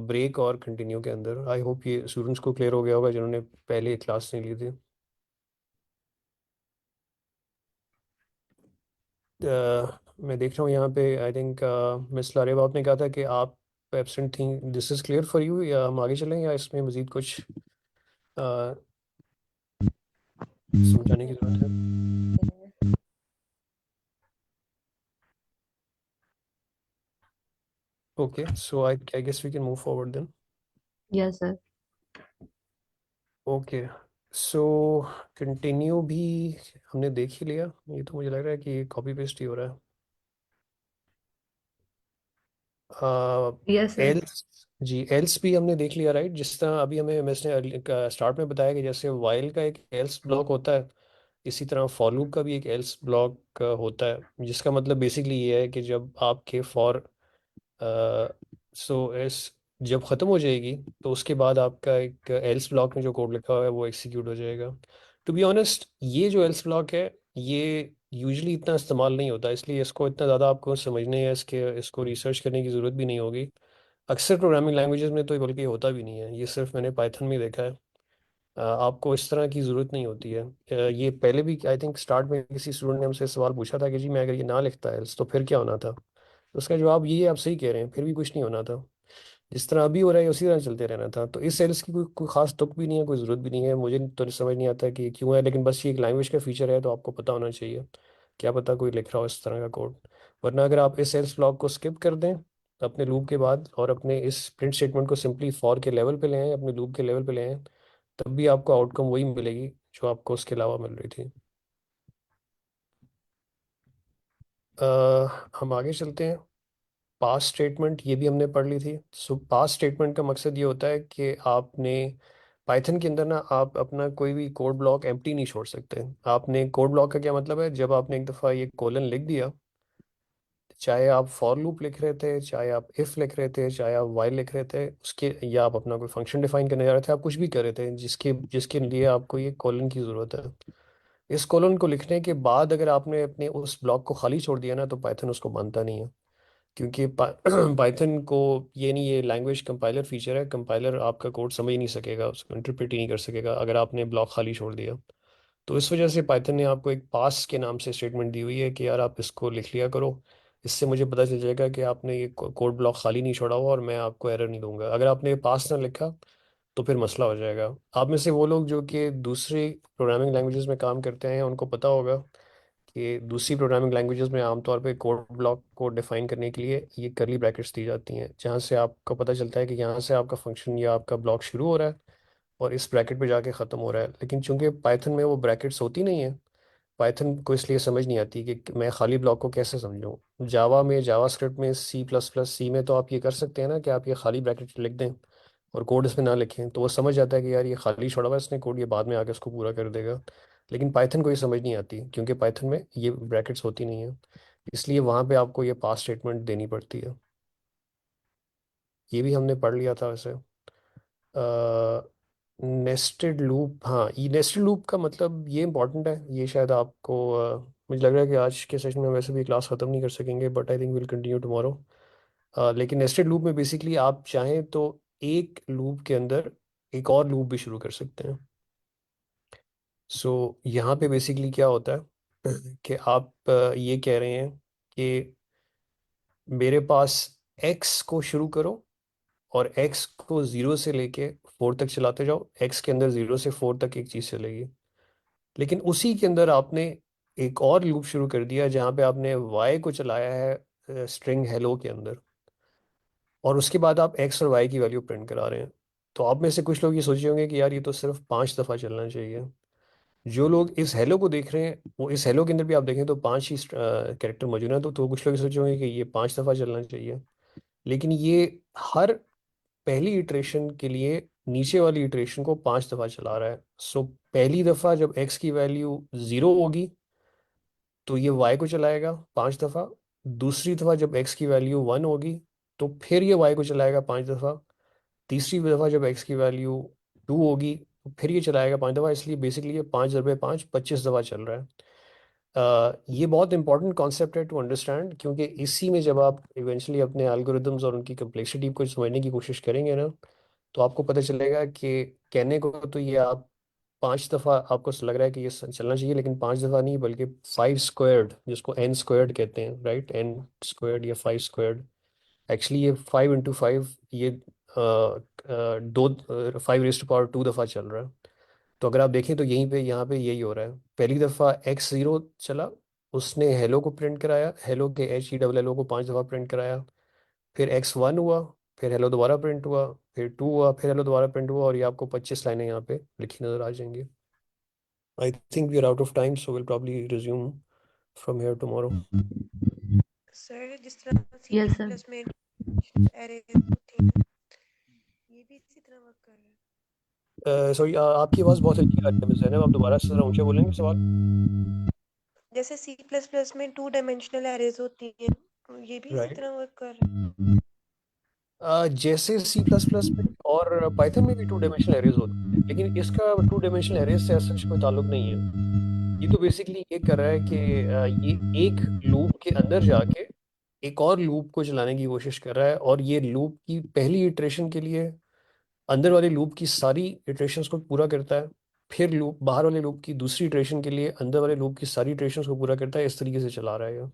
ब्रेक और कंटिन्यू के अंदर। आई होप ये स्टूडेंट्स को क्लियर हो गया होगा जिन्होंने पहले क्लास नहीं ली थी। मैं देख रहा हूँ यहाँ पे, आई थिंक मिस लारेब आपने कहा था कि आप एब्सेंट थी। This is clear for you, या हम आगे चलें या इसमें मज़ीद कुछ अ, समझाने की ज़रूरत है? Okay, so I guess we can move forward then. Yes sir. Okay, so continue भी हमने देख ही लिया। ये तो मुझे लग रहा है कि कॉपी पेस्ट ही हो रहा है। Yes sir. एल्स, जी एल्स भी हमने देख लिया, राइट। जिस तरह अभी हमें मिस ने स्टार्ट में बताया कि जैसे वाइल का एक एल्स ब्लॉक होता है, इसी तरह फॉर लूप का भी एक एल्स ब्लॉक होता है, जिसका मतलब बेसिकली ये है कि जब आपके फॉर सो एस जब ख़त्म हो जाएगी तो उसके बाद आपका एक एल्स ब्लॉक में जो कोड लिखा हुआ है वो एग्जीक्यूट हो जाएगा। टू बी ऑनेस्ट, ये जो एल्स ब्लॉक है ये यूजली इतना इस्तेमाल नहीं होता, इसलिए इसको इतना ज़्यादा आपको समझने या इसको रिसर्च करने की ज़रूरत भी नहीं होगी। अक्सर प्रोग्रामिंग लैंग्वेजेस में तो बल्कि होता भी नहीं है, ये सिर्फ मैंने पाइथन में देखा है। आपको इस तरह की ज़रूरत नहीं होती है। ये पहले भी आई थिंक स्टार्ट में किसी स्टूडेंट ने हमसे सवाल पूछा था कि जी मैं अगर ये ना लिखता एल्स तो फिर क्या होना था। तो उसका जवाब ये है, आप सही कह रहे हैं, फिर भी कुछ नहीं होना था। जिस तरह अभी हो रहा है उसी तरह चलते रहना था। तो इस सेल्स की कोई खास तुक भी नहीं है, कोई ज़रूरत भी नहीं है। मुझे तो समझ नहीं आता कि ये क्यों है, लेकिन बस ये एक लैंग्वेज का फीचर है तो आपको पता होना चाहिए। क्या पता कोई लिख रहा हो इस तरह का कोड। वरना अगर आप इस सेल्स ब्लॉक को स्किप कर दें अपने लूप के बाद और अपने इस प्रिंट स्टेटमेंट को सिंपली फॉर के लेवल पे ले आएं, अपने लूप के लेवल पे ले आएं, तब भी आपको आउटकम वही मिलेगी जो आपको उसके अलावा मिल रही थी। हम आगे चलते हैं। पास स्टेटमेंट ये भी हमने पढ़ ली थी। सो पास स्टेटमेंट का मकसद ये होता है कि आपने पाइथन के अंदर ना आप अपना कोई भी कोड ब्लॉक एम्प्टी नहीं छोड़ सकते। आपने कोड ब्लॉक का क्या मतलब है, जब आपने एक दफ़ा ये कोलन लिख दिया, चाहे आप फॉर लूप लिख रहे थे, चाहे आप इफ लिख रहे थे, चाहे आप वाइल लिख रहे थे उसके, या आप अपना कोई फंक्शन डिफाइन करने जा रहे थे, आप कुछ भी कर रहे थे जिसके जिसके लिए आपको ये कोलन की ज़रूरत है, इस कोलन को लिखने के बाद अगर आपने अपने उस ब्लॉक को खाली छोड़ दिया ना, तो पाइथन उसको मानता नहीं है। क्योंकि पाइथन को ये नहीं, ये लैंग्वेज कंपाइलर फीचर है, कंपाइलर आपका कोड समझ नहीं सकेगा, उसको इंटरप्रेट ही नहीं कर सकेगा अगर आपने ब्लॉक खाली छोड़ दिया। तो इस वजह से पाइथन ने आपको एक पास के नाम से स्टेटमेंट दी हुई है कि यार आप इसको लिख लिया करो, इससे मुझे पता चल जाएगा कि आपने ये कोड ब्लॉक खाली नहीं छोड़ा हुआ, और मैं आपको एरर नहीं दूंगा। अगर आपने पास ना लिखा तो फिर मसला हो जाएगा। आप में से वो लोग जो कि दूसरी प्रोग्रामिंग लैंग्वेजेस में काम करते हैं, उनको पता होगा कि दूसरी प्रोग्रामिंग लैंग्वेजेस में आमतौर पे कोड ब्लॉक को डिफाइन करने के लिए ये करली ब्रैकेट्स दी जाती हैं, जहाँ से आपको पता चलता है कि यहाँ से आपका फंक्शन या आपका ब्लॉक शुरू हो रहा है और इस ब्रैकेट पे जाके ख़त्म हो रहा है। लेकिन चूंकि पाइथन में वो ब्रैकेट्स होती नहीं है, पाइथन को इसलिए समझ नहीं आती कि मैं खाली ब्लॉक को कैसे समझूं। जावा में, जावा स्क्रिप्ट में, सी में तो आप ये कर सकते हैं ना कि आप ये खाली ब्रैकेट लिख दें और कोड इसमें ना लिखें, तो वो समझ जाता है कि यार ये खाली छोड़ा हुआ है इसने कोड, ये बाद में आके उसको पूरा कर देगा। लेकिन पाइथन को ये समझ नहीं आती, क्योंकि पाइथन में ये ब्रैकेट्स होती नहीं है, इसलिए वहाँ पे आपको ये पास स्टेटमेंट देनी पड़ती है। ये भी हमने पढ़ लिया था वैसे। नेस्टेड लूप, हाँ, ये नेस्टेड लूप का मतलब ये इंपॉर्टेंट है, ये शायद आपको मुझे लग रहा है कि आज के सेशन में वैसे भी क्लास ख़त्म नहीं कर सकेंगे, but I think will continue tomorrow. लेकिन नेस्टेड लूप में बेसिकली आप चाहें तो एक लूप के अंदर एक और लूप भी शुरू कर सकते हैं। सो यहाँ पे बेसिकली क्या होता है कि आप ये कह रहे हैं कि मेरे पास x को शुरू करो और x को 0 से लेके 4 तक चलाते जाओ, x के अंदर 0 से 4 तक एक चीज़ चलेगी। लेकिन उसी के अंदर आपने एक और लूप शुरू कर दिया जहाँ पे आपने y को चलाया है स्ट्रिंग हेलो के अंदर, और उसके बाद आप x और y की वैल्यू प्रिंट करा रहे हैं। तो आप में से कुछ लोग ये सोचे होंगे कि यार ये तो सिर्फ 5 दफ़ा चलना चाहिए। जो लोग इस हेलो को देख रहे हैं, वो इस हेलो के अंदर भी आप देखें तो 5 ही कैरेक्टर मौजूद हैं, तो कुछ लोग ये सोचे होंगे कि ये 5 दफ़ा चलना चाहिए। लेकिन ये हर पहली इटरेशन के लिए नीचे वाली इटरेशन को 5 दफ़ा चला रहा है। सो पहली दफ़ा जब x की वैल्यू 0 होगी तो ये y को चलाएगा 5 दफ़ा। दूसरी दफ़ा जब x की वैल्यू 1 होगी तो फिर ये y को चलाएगा 5 दफ़ा। तीसरी दफ़ा जब x की वैल्यू 2 होगी तो फिर ये चलाएगा 5 दफ़ा। इसलिए बेसिकली ये 5 × 5 25 दफ़ा चल रहा है। ये बहुत इंपॉर्टेंट कॉन्सेप्ट है टू अंडरस्टैंड, क्योंकि इसी में जब आप इवेंचुअली अपने एल्गोरिदम्स और उनकी कम्प्लेक्सिटी को समझने की कोशिश करेंगे ना, तो आपको पता चलेगा कि कहने को तो ये आप 5 दफ़ा आपको लग रहा है कि ये चलना चाहिए, लेकिन 5 दफ़ा नहीं बल्कि 5 स्क्वायर्ड, जिसको n² कहते हैं, राइट, n² या 5 स्क्वायर्ड। एक्चुअली ये 5 × 5, ये 5⁻² दफ़ा चल रहा है। तो अगर आप देखें तो यहीं पे यहाँ पे यही हो रहा है। पहली दफ़ा x0 चला, उसने हेलो को प्रिंट कराया, हेलो के HELLO को 5 दफ़ा प्रिंट कराया। फिर x1 हुआ, फिर हेलो दोबारा प्रिंट हुआ, फिर 2 हुआ, फिर हेलो दोबारा प्रिंट हुआ, और ये आपको 25 लाइनें यहाँ पे लिखी नजर आ जाएंगी। I think we are out of time, so will probably resume from here tomorrow. Sir जिस तरह C yes plus sir. Plus में एरेज होती हैं, ये भी इसी तरह वर्क कर रहा है। सॉरी, आपकी आवाज़ बहुत हल्की आ रही है जैनब, आप दोबारा से जरा ऊंचे बोलेंगे सवाल। जैसे सी प्लस प्लस में 2 डायमेंशनल एरेज होती हैं, तो ये भी इसी राइट, तरह वर्क कर रहा है। जैसे C++ में और पाइथन में भी 2 डायमेंशनल एरेज होते हैं, लेकिन इसका 2 डायमेंशनल एरेज से सच कोई ताल्लुक नहीं है। ये तो बेसिकली ये कर रहा है कि ये एक लूप के अंदर जाके एक और लूप को चलाने की कोशिश कर रहा है, और ये लूप की पहली इटरेशन के लिए अंदर वाले लूप की सारी इटरेशंस को पूरा करता है, फिर लूप बाहर वाले लूप की दूसरी इटरेशन के लिए अंदर वाले लूप की सारी इटरेशंस को पूरा करता है। इस तरीके से चला रहा है ये।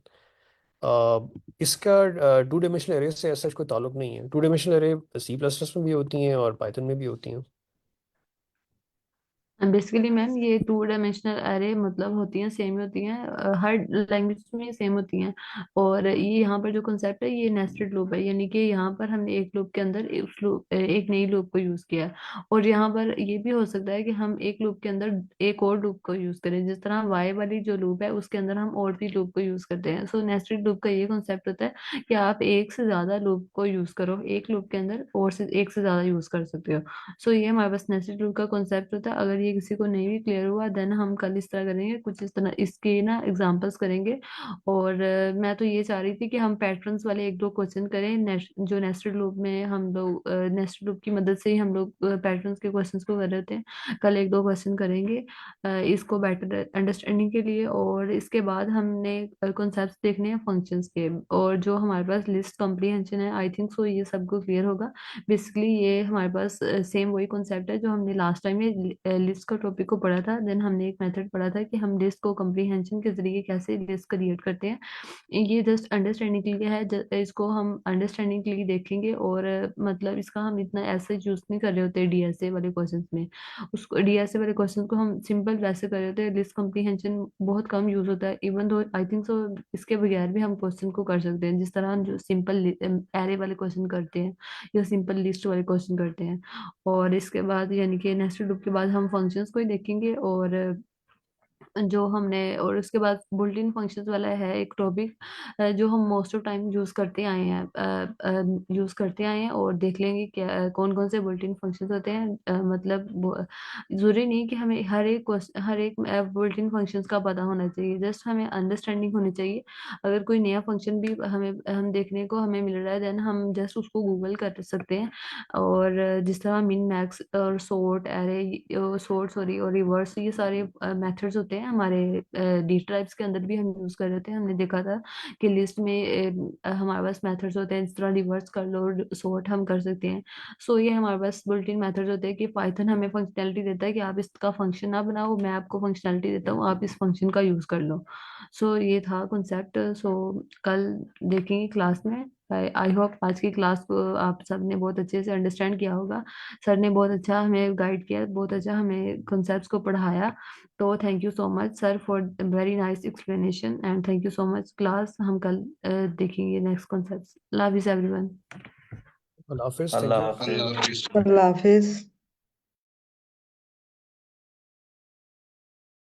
इसका 2 डायमेंशनल एरे से ऐसा कोई ताल्लुक नहीं है। 2 डायमेंशनल एरे C++ में भी होती हैं और पाइथन में भी होती हैं। बेसिकली मैम सर ये 2 डायमेंशनल अरे मतलब होती हैं, सेम होती हैं, हर लैंग्वेज में सेम होती हैं। और ये यहाँ पर जो कॉन्सेप्ट है ये नेस्टेड लूप है, यानी कि यहाँ पर हमने एक लूप के अंदर उस लूप एक नई लूप को यूज किया है। और यहाँ पर ये भी हो सकता है कि हम एक लूप के अंदर एक और लूप को यूज करें, जिस तरह वाई वाली जो लूप है उसके अंदर हम और भी लूप को यूज करते हैं। सो नेस्टेड लूप का ये कॉन्सेप्ट होता है कि आप एक से ज्यादा लूप को यूज करो, एक लूप के अंदर और से एक से ज्यादा यूज कर सकते हो। सो ये हमारे पास नेस्टेड लूप का कॉन्सेप्ट होता है। अगर ये ये किसी को नहीं भी क्लियर हुआ देन हम कल इस तरह करेंगे, कुछ इस तरह इसके ना एग्जांपल्स करेंगे। और मैं तो ये चाह रही थी कि हम पैटर्न्स वाले एक दो क्वेश्चन करें, जो नेस्टेड लूप में हम लोग नेस्टेड लूप की मदद से ही हम लोग पैटर्न्स के क्वेश्चंस को कर रहे थे। कल एक दो क्वेश्चन करेंगे इसको बेटर अंडरस्टैंडिंग के लिए। और इसके बाद हमने कॉन्सेप्ट्स देखने हैं फंक्शंस के, और जो हमारे पास लिस्ट कॉम्प्रिहेंशन है आई थिंक सो ये सबको क्लियर होगा। बेसिकली ये हमारे पास सेम वही कॉन्सेप्ट है जो हमने लास्ट टाइम में लिस्ट का टॉपिक को पढ़ा था। देन हमने एक मेथड पढ़ा था कि हम लिस्ट को कॉम्प्रिहेंशन के जरिए कैसे लिस्ट क्रिएट करते हैं। ये जस्ट अंडरस्टैंडिंग के लिए है, इसको हम अंडरस्टैंडिंग के लिए देखेंगे। और मतलब इसका हम इतना ऐसे यूज नहीं कर रहे होते डीएसए वाले क्वेश्चंस में। उसको डीएसए वाले क्वेश्चन को हम सिंपल वैसे कर रहे होते हैं, लिस्ट कॉम्प्रिहेंशन बहुत कम यूज होता है। Even though I think so इसके बगैर भी हम क्वेश्चन को कर सकते हैं, जिस तरह हम जो सिंपल एरे वाले क्वेश्चन करते हैं या सिंपल लिस्ट वाले क्वेश्चन करते हैं। और इसके बाद यानी कि नेस्टेड लूप के बाद हम फंक्शंस को ही देखेंगे। और जो हमने और उसके बाद बुल्टिन फंक्शंस वाला है एक टॉपिक जो हम मोस्ट ऑफ टाइम यूज करते आए हैं और देख लेंगे क्या कौन कौन से बुल्टिन फंक्शंस होते हैं। मतलब जरूरी नहीं कि हमें हर एक बुल्टिन फंक्शंस का पता होना चाहिए, जस्ट हमें अंडरस्टैंडिंग होनी चाहिए। अगर कोई नया फंक्शन भी हम देखने को हमें मिल रहा है देन हम जस्ट उसको गूगल कर सकते हैं। और जिस तरह मिन मैक्स और सॉर्ट सॉरी और रिवर्स, ये सारे मेथड्स होते हैं हमारे डी टाइप्स के अंदर भी हम यूज कर रहे थे। हमने देखा था कि लिस्ट में हमारे पास मेथड्स होते हैं, जिस तरह रिवर्स कर लो सॉर्ट हम कर सकते हैं। सो ये हमारे पास बुल्टिन मेथड्स होते हैं कि पाइथन हमें फंक्शनैलिटी देता है कि आप इसका फंक्शन ना बनाओ, मैं आपको फंक्शनैलिटी देता हूँ, आप इस फंक्शन का यूज कर लो। सो ये था कॉन्सेप्ट। सो कल देखेंगे क्लास में। आई होप आज की क्लास को आप सब ने बहुत अच्छे से अंडरस्टैंड किया होगा। सर ने बहुत अच्छा हमें गाइड किया, बहुत अच्छा हमें कॉन्सेप्ट्स को पढ़ाया। तो thank you so much sir for very nice explanation and thank you so much class. हम कल देखेंगे next concepts. Love you everyone. Allah Hafiz, thank Allah you. Hafiz. Allah Hafiz.